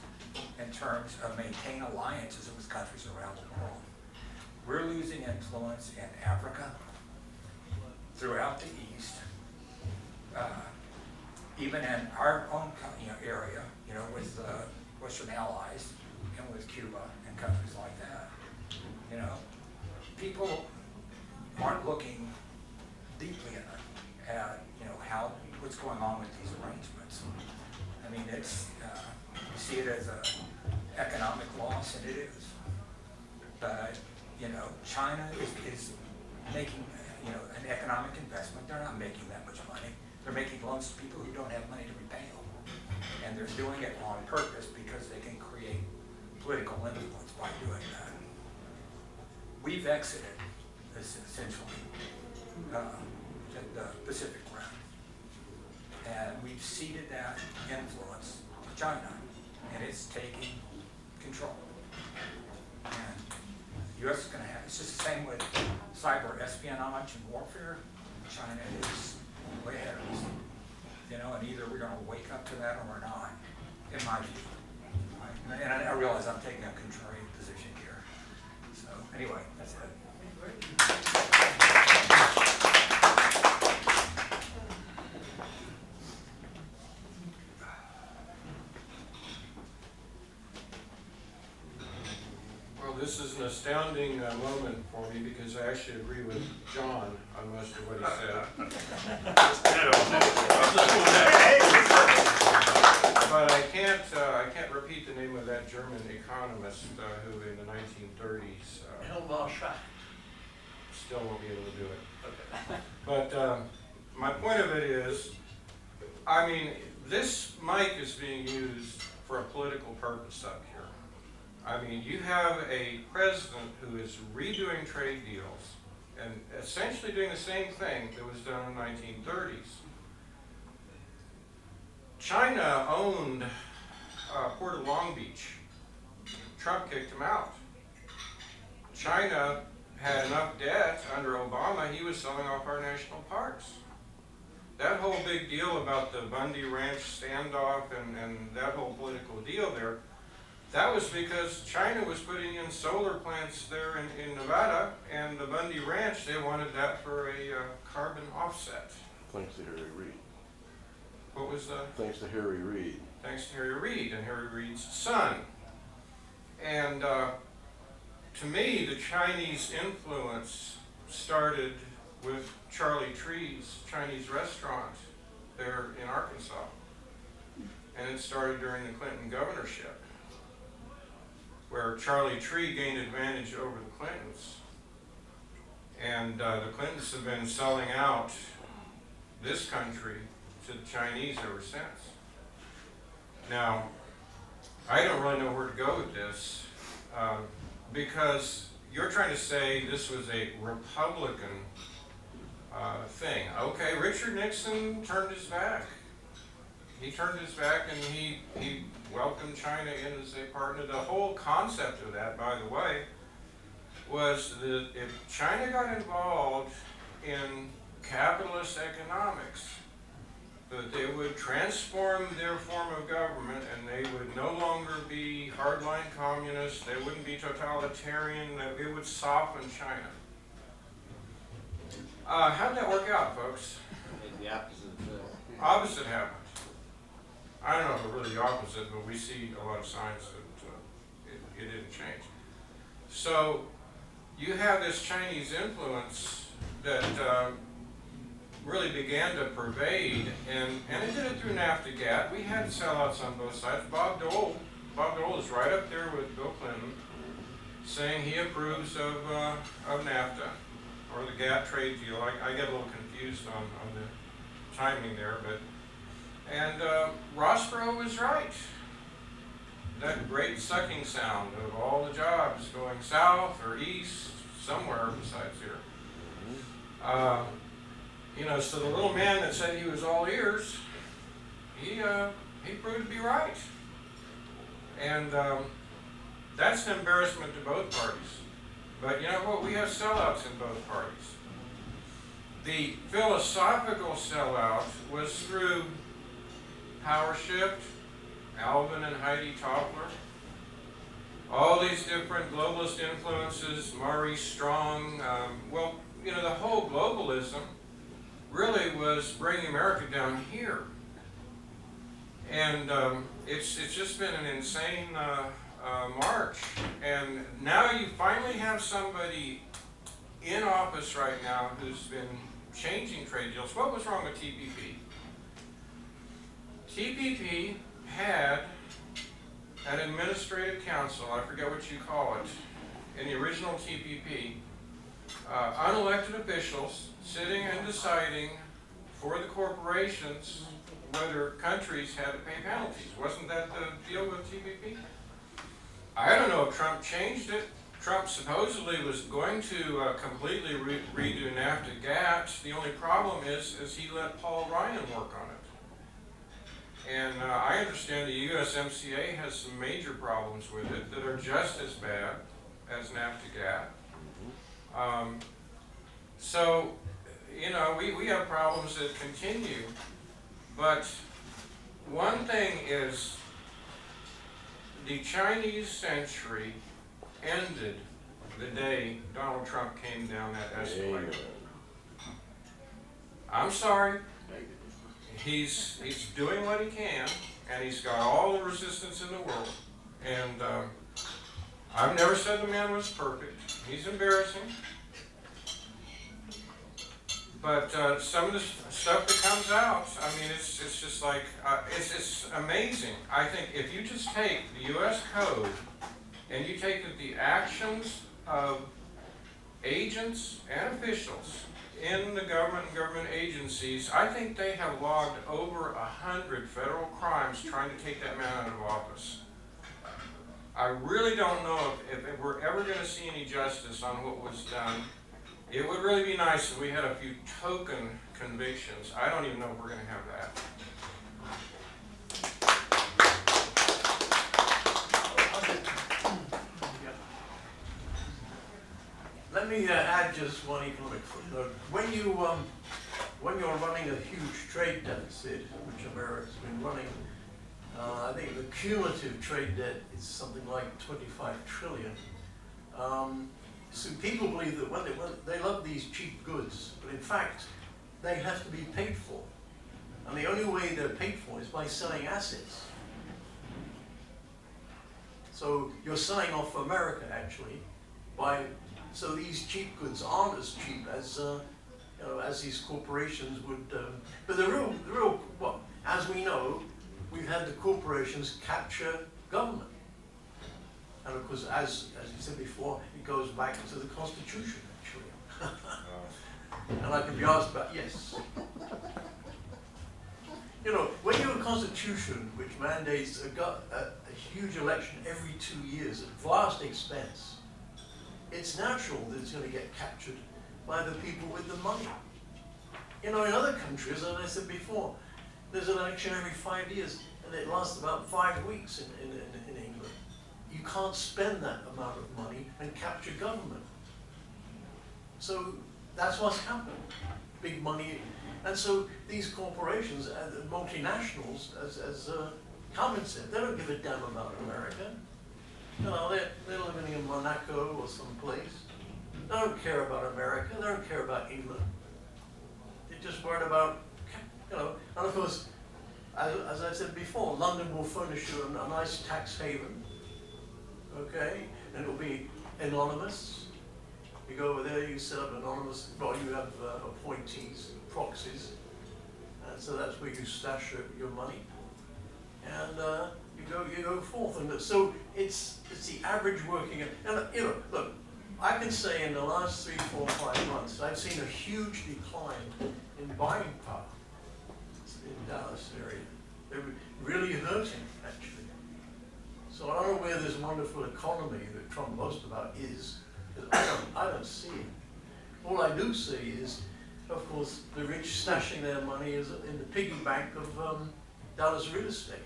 in terms of maintaining alliances with countries around the world. We're losing influence in Africa, throughout the East, even in our own area, with Western allies and with Cuba and countries like that. People aren't looking deeply at what's going on with these arrangements. I mean, it's you see it as an economic loss, and it is. But China is making an economic investment. They're not making that much money. They're making loans to people who don't have money to repay them. And they're doing it on purpose because they can create political influence by doing that. We've exited this essentially the Pacific Rim. And we've ceded that influence to China, and it's taking control. And the U.S. is going to have, it's just the same with cyber espionage and warfare. China is way ahead of us. And either we're going to wake up to that or we're not, in my view. Right? And I realize I'm taking a contrarian position here. So anyway, that's it. This is an astounding moment for me because I actually agree with John on most of what he said. But I can't repeat the name of that German economist who in the 1930s still won't be able to do it. But my point of it is, I mean, this mic is being used for a political purpose up here. I mean, you have a president who is redoing trade deals and essentially doing the same thing that was done in the 1930s. China owned Port of Long Beach. Trump kicked him out. China had enough debt under Obama, he was selling off our national parks. That whole big deal about the Bundy Ranch standoff and that whole political deal there, that was because China was putting in solar plants there in Nevada, and the Bundy Ranch, they wanted that for a carbon offset. Thanks to Harry Reid. What was that? Thanks to Harry Reid. Thanks to Harry Reid and Harry Reid's son. And to me, the Chinese influence started with Charlie Tree's Chinese restaurant there in Arkansas. And it started during the Clinton governorship, where Charlie Tree gained advantage over the Clintons. And the Clintons have been selling out this country to the Chinese ever since. Now, I don't really know where to go with this, because you're trying to say this was a Republican thing. Okay, Richard Nixon turned his back. He turned his back and he welcomed China in as a partner. The whole concept of that, by the way, was that if China got involved in capitalist economics, that they would transform their form of government and they would no longer be hardline communists, they wouldn't be totalitarian, that it would soften China. How did that work out, folks? The opposite. Opposite happened. I don't know if it's really the opposite, but we see a lot of signs that it didn't change. So you have this Chinese influence that really began to pervade, and it did it through NAFTA GATT. We had sellouts on both sides. Bob Dole is right up there with Bill Clinton, saying he approves of NAFTA, or the GATT trade deal. I get a little confused on the timing there, and Ross Perot was right. That great sucking sound of all the jobs going south or east, somewhere besides here. You know, so the little man that said he was all ears, he proved to be right. And that's an embarrassment to both parties. But you know what? We have sellouts in both parties. The philosophical sellout was through Power Shift, Alvin and Heidi Toppler, all these different globalist influences, Maurice Strong. Well, you know, the whole globalism really was bringing America down here. And it's just been an insane march. And now you finally have somebody in office right now who's been changing trade deals. What was wrong with TPP? TPP had an administrative council, I forget what you call it, in the original TPP, unelected officials sitting and deciding for the corporations whether countries had to pay penalties. Wasn't that the deal with TPP? I don't know if Trump changed it. Trump supposedly was going to completely redo NAFTA GATT. The only problem is he let Paul Ryan work on it. And I understand the USMCA has some major problems with it that are just as bad as NAFTA GATT. So, you know, we have problems that continue. But one thing is, the Chinese century ended the day Donald Trump came down that escalator. I'm sorry. He's doing what he can, and he's got all the resistance in the world. And I've never said the man was perfect. He's embarrassing. But some of the stuff that comes out, I mean, it's just like, it's amazing. I think if you just take the U.S. Code and you take the actions of agents and officials in the government and government agencies, I think they have logged over 100 federal crimes trying to take that man out of office. I really don't know if we're ever going to see any justice on what was done. It would really be nice if we had a few token convictions. I don't even know if we're going to have that. Let me add just one economic footnote. When you're running a huge trade deficit, which America's been running, I think the cumulative trade debt is something like 25 trillion. So people believe that when they love these cheap goods, but in fact, they have to be paid for. And the only way they're paid for is by selling assets. So you're selling off America, actually, so these cheap goods aren't as cheap as as these corporations would. But the real, well, as we know, we've had the corporations capture government. And of course, as you said before, it goes back to the Constitution, actually. And I can be asked about, yes. You know, when you have a Constitution which mandates a huge election every 2 years at vast expense, it's natural that it's going to get captured by the people with the money. You know, in other countries, as I said before, there's an election every 5 years, and it lasts about 5 weeks in England. You can't spend that amount of money and capture government. So that's what's happened. Big money. And so these corporations, multinationals, as Carmen said, they don't give a damn about America. You know, they're living in Monaco or someplace. They don't care about America. They don't care about England. They're just worried about, you know, and of course, as I said before, London will furnish you a nice tax haven. okay? And it'll be anonymous. You go over there, you set up anonymous, well, you have appointees, proxies, and so that's where you stash your money. And you go forth, and so it's the average working, and you know, look, I can say in the last 3, 4, 5 months, I've seen a huge decline in buying power in Dallas area. They're really hurting, actually. So I don't know where this wonderful economy that Trump boasts about is, because I don't see it. All I do see is, of course, the rich stashing their money in the piggy bank of Dallas real estate.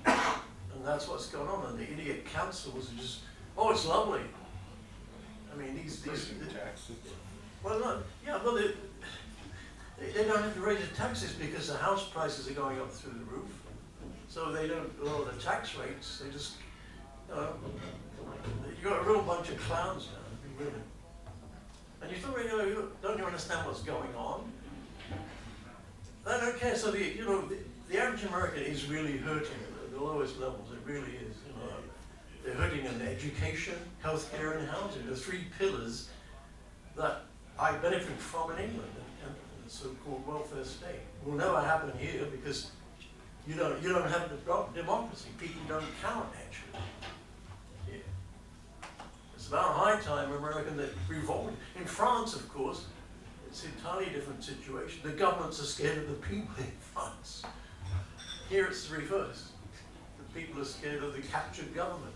And that's what's going on. And the idiot councils are just, oh, it's lovely. I mean, these taxes. well, no, yeah, well, they don't have to raise the taxes because the house prices are going up through the roof. So they don't lower the tax rates. They just, you know, you got a real bunch of clowns now, really. And you still really don't you understand what's going on? I don't care. So the average American is really hurting at the lowest levels. It really is. You know, they're hurting in education, healthcare, and housing. The 3 pillars that I benefit from in England and the so-called welfare state. Will never happen here because you don't have democracy. People don't count actually. Yeah. It's about high time American that revolted. In France, of course, it's an entirely different situation. The governments are scared of the people in France. Here it's the reverse. The people are scared of the captured government.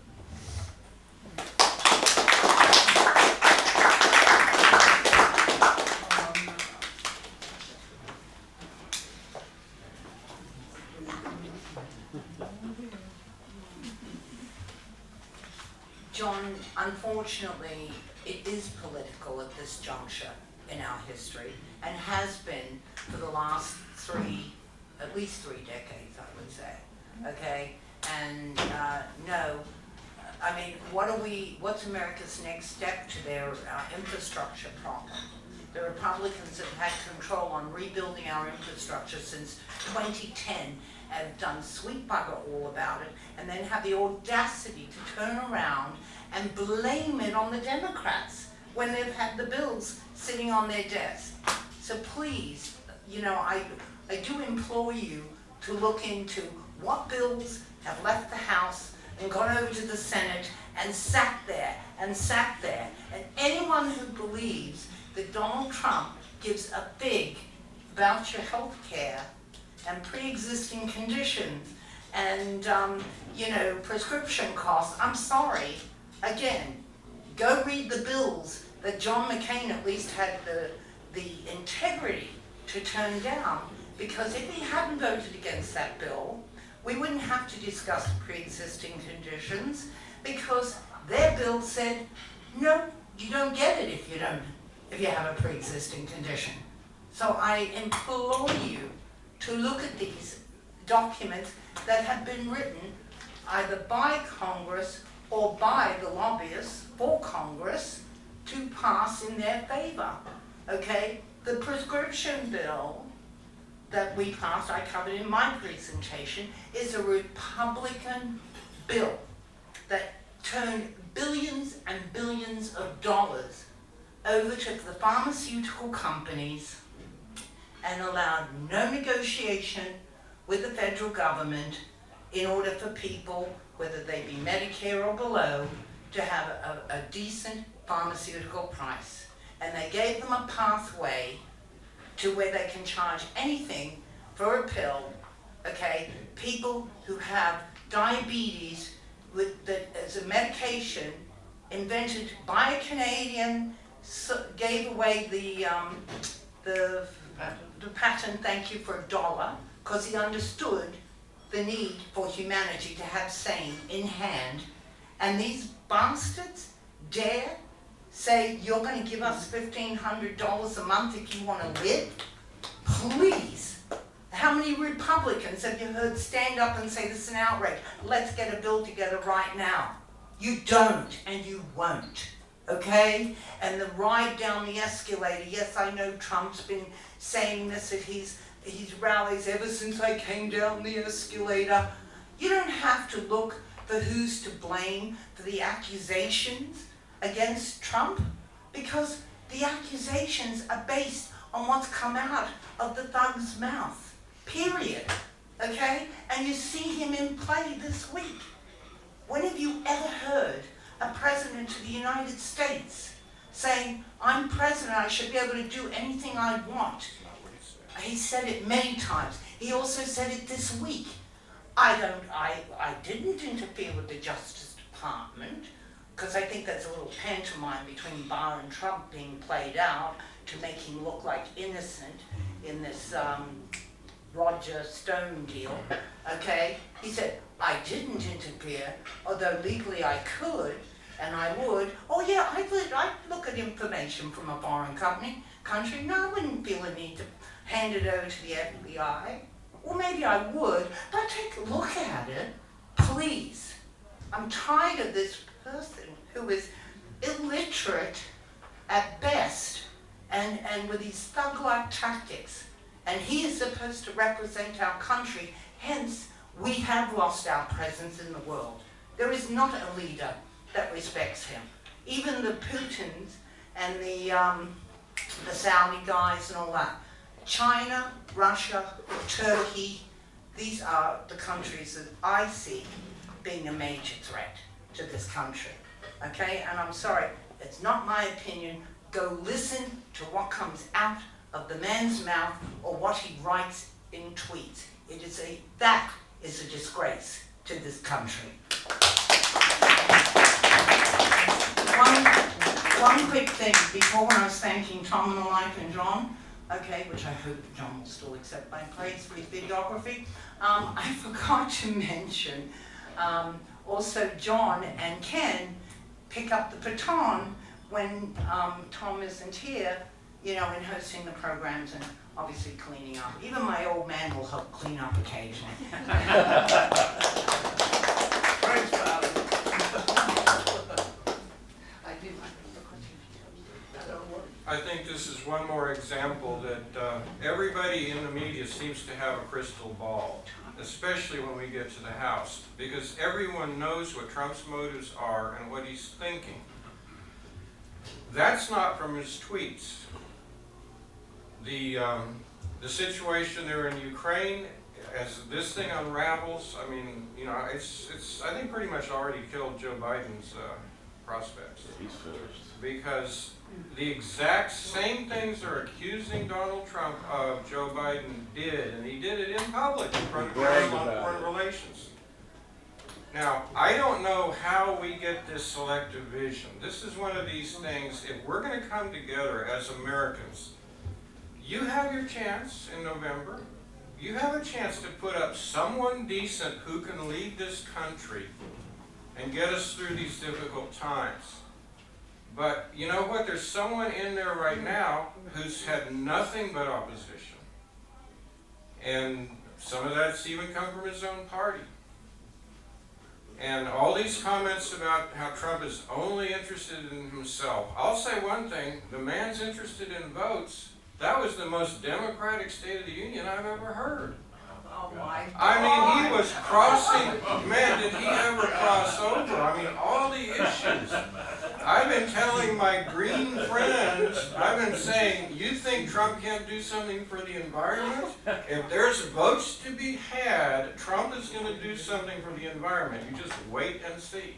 John, unfortunately, it is political at this juncture in our history, and has been for the last at least three decades, I would say, okay? And no, I mean, what's America's next step to their infrastructure problem? The Republicans have had control on rebuilding our infrastructure since 2010, have done sweet bugger all about it, and then have the audacity to turn around and blame it on the Democrats when they've had the bills sitting on their desk. So please, you know, I do implore you to look into what bills have left the House and gone over to the Senate and sat there. And anyone who believes that Donald Trump gives a fig about your health care and pre-existing conditions and, you know, prescription costs, I'm sorry. Again, go read the bills that John McCain at least had the integrity to turn down, because if he hadn't voted against that bill, we wouldn't have to discuss pre-existing conditions, because their bill said, no, you don't get it if you have a pre-existing condition. So I implore you to look at these documents that have been written either by Congress or by the lobbyists for Congress to pass in their favor, okay? The prescription bill that we passed, I covered in my presentation, is a Republican bill that turned billions and billions of dollars over to the pharmaceutical companies and allowed no negotiation with the federal government in order for people, whether they be Medicare or below, to have a decent pharmaceutical price. And they gave them a pathway to where they can charge anything for a pill, okay? People who have diabetes that as a medication invented by a Canadian, gave away the patent, thank you, for $1, because he understood the need for humanity to have sane in hand. And these bastards dare say, you're going to give us $1,500 a month if you want to live? Please. How many Republicans have you heard stand up and say, this is an outrage, let's get a bill together right now? You don't, and you won't, okay? And the ride down the escalator, yes, I know Trump's been saying this at his rallies ever since I came down the escalator. You don't have to look for who's to blame for the accusations against Trump? Because the accusations are based on what's come out of the thug's mouth, period, okay? And you see him in play this week. When have you ever heard a president of the United States saying, I'm president, I should be able to do anything I want? He said it many times. He also said it this week. I didn't interfere with the Justice Department, because I think there's a little pantomime between Barr and Trump being played out to make him look like innocent in this Roger Stone deal, okay? He said, I didn't interfere, although legally I could, and I would. Oh yeah, I'd look at information from a foreign country. No, I wouldn't feel a need to hand it over to the FBI. Or maybe I would, but take a look at it, please. I'm tired of this person who is illiterate at best and with these thug-like tactics. And he is supposed to represent our country, hence we have lost our presence in the world. There is not a leader that respects him. Even the Putins and the Saudi guys and all that. China, Russia, Turkey, these are the countries that I see being a major threat to this country. Okay, and I'm sorry, it's not my opinion. Go listen to what comes out of the man's mouth or what he writes in tweets. That is a disgrace to this country. One quick thing before, when I was thanking Tom and the like and John, okay, which I hope John will still accept my praise for his videography. I forgot to mention also John and Ken pick up the baton when Tom isn't here, you know, in hosting the programs and obviously cleaning up. Even my old man will help clean up occasionally. Praise Father. I think this is one more example that everybody in the media seems to have a crystal ball, especially when we get to the House, because everyone knows what Trump's motives are and what he's thinking. That's not from his tweets. The situation there in Ukraine, as this thing unravels, I mean, you know, it's I think pretty much already killed Joe Biden's prospects. He's finished. Because the exact same things they're accusing Donald Trump of, Joe Biden did, and he did it in public in front of Foreign Relations. Now, I don't know how we get this selective vision. This is one of these things, if we're going to come together as Americans, you have your chance in November. You have a chance to put up someone decent who can lead this country and get us through these difficult times. But you know what? There's someone in there right now who's had nothing but opposition. And some of that's even come from his own party. And all these comments about how Trump is only interested in himself. I'll say one thing, the man's interested in votes. That was the most democratic State of the Union I've ever heard. Oh my God. I mean, he was crossing, man, did he ever cross over? I mean, all the issues. I've been telling my green friends, I've been saying, you think Trump can't do something for the environment? If there's votes to be had, Trump is going to do something for the environment. You just wait and see.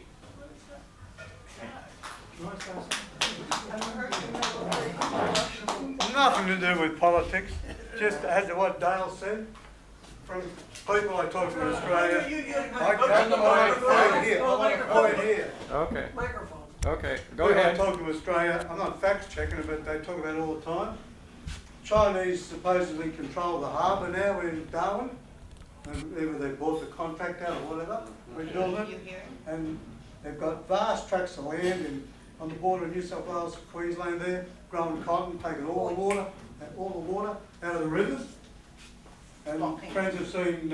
Nothing to do with politics, just to add to what Dale said. From people I talk to in Australia, I want to point here. Okay, Microphone. okay, go People I ahead. talk to Australia, I'm not fact checking it, but they talk about it all the time. Chinese supposedly control the harbour now in Darwin, and either they bought the contract out or whatever, rebuild it. And they've got vast tracts of land on the border of New South Wales, Queensland there, growing cotton, taking all the water out of the rivers. And friends have seen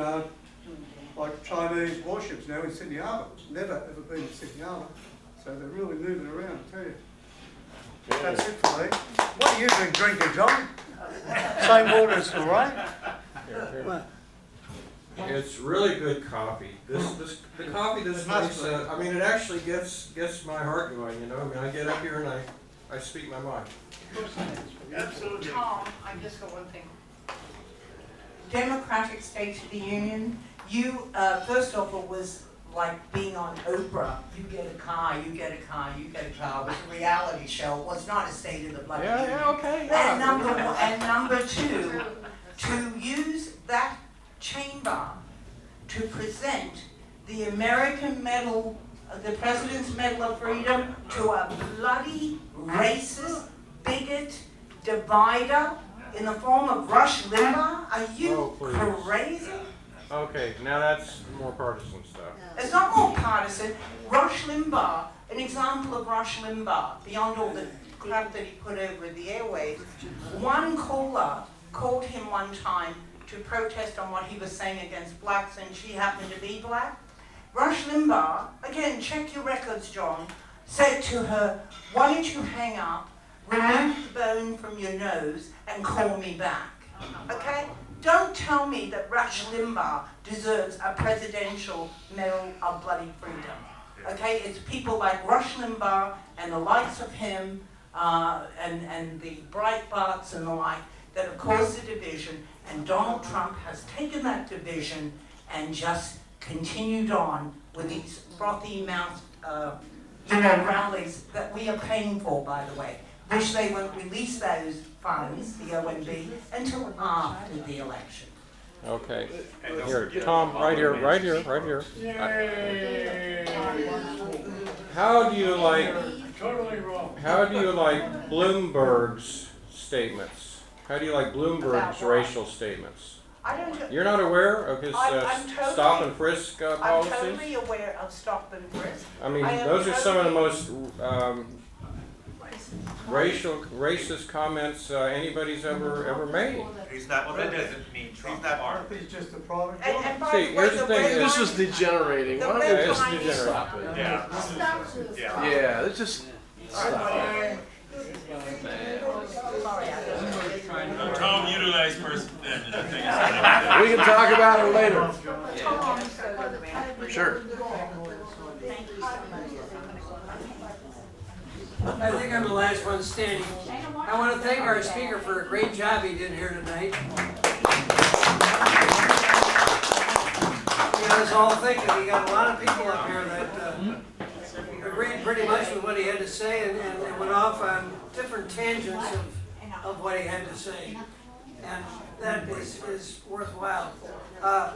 like Chinese warships now in Sydney Harbour. Never ever been to Sydney Harbour. So they're really moving around, I tell you. That's it for me. What are you been drinking, John? Same water as the rain? It's really good coffee. The coffee this place, I mean, it actually gets my heart going, you know? I mean, I get up here and I speak my mind. Absolutely. Tom, I just got one thing. Democratic State of the Union, you, first off, it was like being on Oprah. You get a car, you get a car, you get a car. It was a reality show. It was not a State of the Bloody Union. Yeah, okay, yeah. And number two, to use that chamber to present the American Medal, the President's Medal of Freedom, to a bloody, racist, bigot, divider in the form of Rush Limbaugh? Are you crazy? Okay, now that's more partisan stuff. It's not more partisan. Rush Limbaugh, an example of Rush Limbaugh, beyond all the crap that he put over the airwaves, one caller called him one time to protest on what he was saying against blacks, and she happened to be black. Rush Limbaugh, again, check your records, John, said to her, why don't you hang up, remove the bone from your nose, and call me back, okay? Don't tell me that Rush Limbaugh deserves a presidential medal of bloody freedom, okay? It's people like Rush Limbaugh and the likes of him, and the Breitbarts and the like, that have caused the division, and Donald Trump has taken that division and just continued on with these frothy mouth, rallies that we are paying for, by the way. Wish they won't release those funds, the OMB, until after the election. Okay. Here, Tom, right here. How do you like Bloomberg's statements? How do you like Bloomberg's racial statements? I don't. You're not aware of his stop and frisk policies? I'm totally aware of stop and frisk. I mean, those are some of the most racist comments anybody's ever made. He's not, well, that doesn't mean Trump. He's not. He's just a private. And by See, the way, here's the thing. This is degenerating. Why don't we It's just degenerating. stop it? Yeah. Yeah, let's just stop it. Tom utilized person. We can talk about it later. Sure. I think I'm the last one standing. I want to thank our speaker for a great job he did here tonight. He got us all thinking. We got a lot of people up here that agreed pretty much with what he had to say and went off on different tangents of what he had to say. And that is worthwhile. Our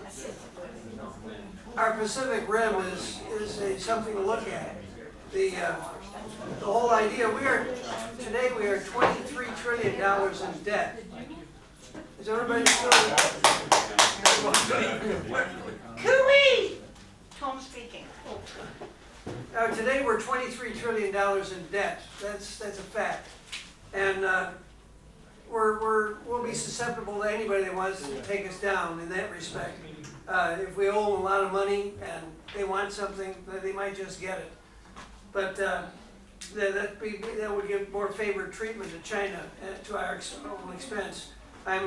Pacific Rim is something to look at. The whole idea, today we are $23 trillion in debt. Is everybody still? Cooey! Tom speaking. Today we're $23 trillion in debt. That's a fact. And we'll be susceptible to anybody that wants to take us down in that respect. If we owe them a lot of money and they want something, they might just get it. But that would give more favored treatment to China to our own expense. I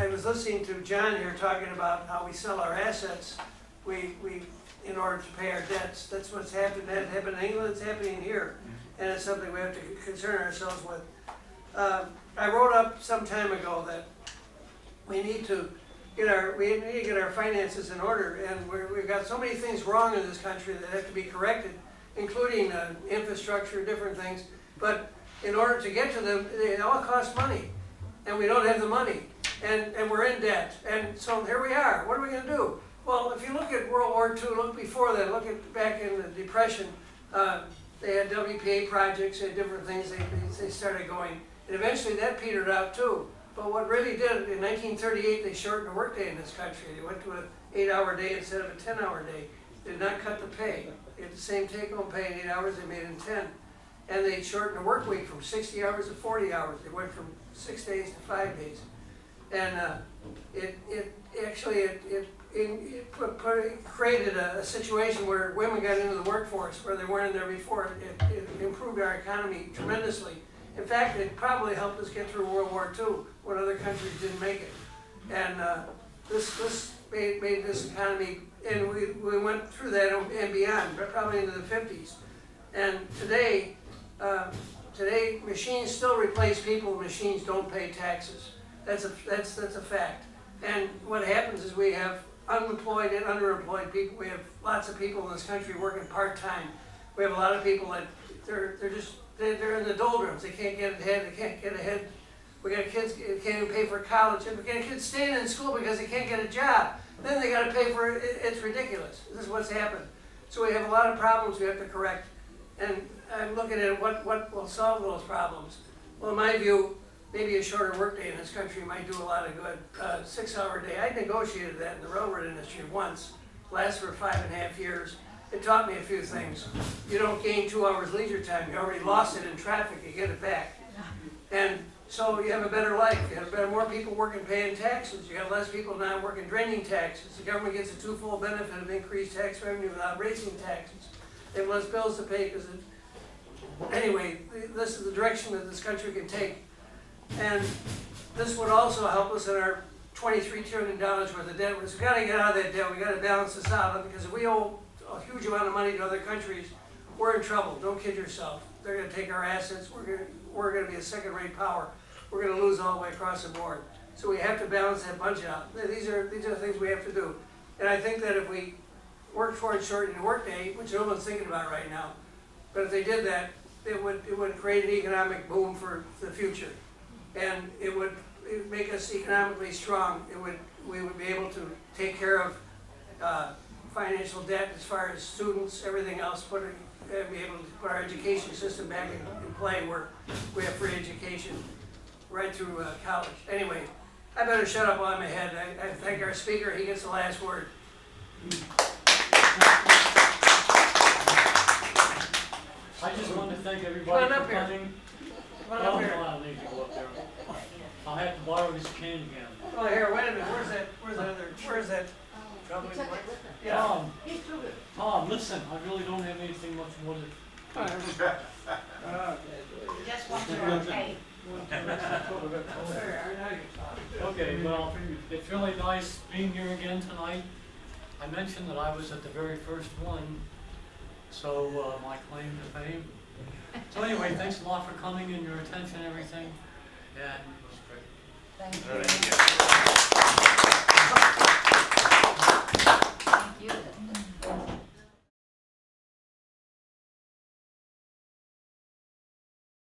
was listening to John here talking about how we sell our assets. We in order to pay our debts. That's what's happened. That happened in England. It's happening here, and it's something we have to concern ourselves with. I wrote up some time ago that we need to get our finances in order, and we've got so many things wrong in this country that have to be corrected, including infrastructure, different things. But in order to get to them, they all cost money, and we don't have the money, and we're in debt. And so here we are. What are we going to do? Well, if you look at World War II, look before that, look at back in the Depression, they had WPA projects and different things they started going. And eventually that petered out too. But what really did, in 1938, they shortened the workday in this country. They went to an 8-hour day instead of a 10-hour day. They did not cut the pay. They had the same take-home pay in 8 hours, they made it in 10. And they shortened the work week from 60 hours to 40 hours. They went from 6 days to 5 days. And it created a situation where women got into the workforce where they weren't in there before. It improved our economy tremendously. In fact, it probably helped us get through World War II when other countries didn't make it. And This made this economy, and we went through that and beyond, but probably into the 50s. And today, machines still replace people, machines don't pay taxes. That's a fact. And what happens is we have unemployed and underemployed people. We have lots of people in this country working part-time. We have a lot of people that they're in the doldrums. They can't get ahead. We got kids that can't even pay for college. And we got kids staying in school because they can't get a job. Then they got to pay for it. It's ridiculous. This is what's happened. So we have a lot of problems we have to correct. And I'm looking at what will solve those problems. Well, in my view, maybe a shorter workday in this country might do a lot of good. 6-hour day. I negotiated that in the railroad industry once. Lasted for 5.5 years. It taught me a few things. You don't gain 2 hours leisure time. You already lost it in traffic. You get it back. And so you have a better life. You have more people working paying taxes. You got less people not working draining taxes. The government gets a twofold benefit of increased tax revenue without raising taxes. They have less bills to pay because anyway, this is the direction that this country can take. And this would also help us in our $23 trillion worth of debt. We've got to get out of that debt. We've got to balance this out because if we owe a huge amount of money to other countries, we're in trouble. Don't kid yourself. They're going to take our assets. We're going to be a second-rate power. We're going to lose all the way across the board. So we have to balance that budget out. These are the things we have to do. And I think that if we work towards shortening the workday, which no one's thinking about right now, but if they did that, it would create an economic boom for the future. And it would make us economically strong. We would be able to take care of financial debt as far as students, everything else, be able to put our education system back in play where we have free education right through college. Anyway, I better shut up while I'm ahead. I thank our speaker. He gets the last word. I just want to thank everybody for coming. Come on up here. I'll need to go up there. I'll have to borrow his cane again. Oh, here, wait a minute. Where's that? Yeah. Tom, listen, I really don't have anything much more to. Just want you on tape. Okay, well, it's really nice being here again tonight. I mentioned that I was at the very first one, so my claim to fame. So anyway, thanks a lot for coming and your attention and everything, and it was great. Thank you.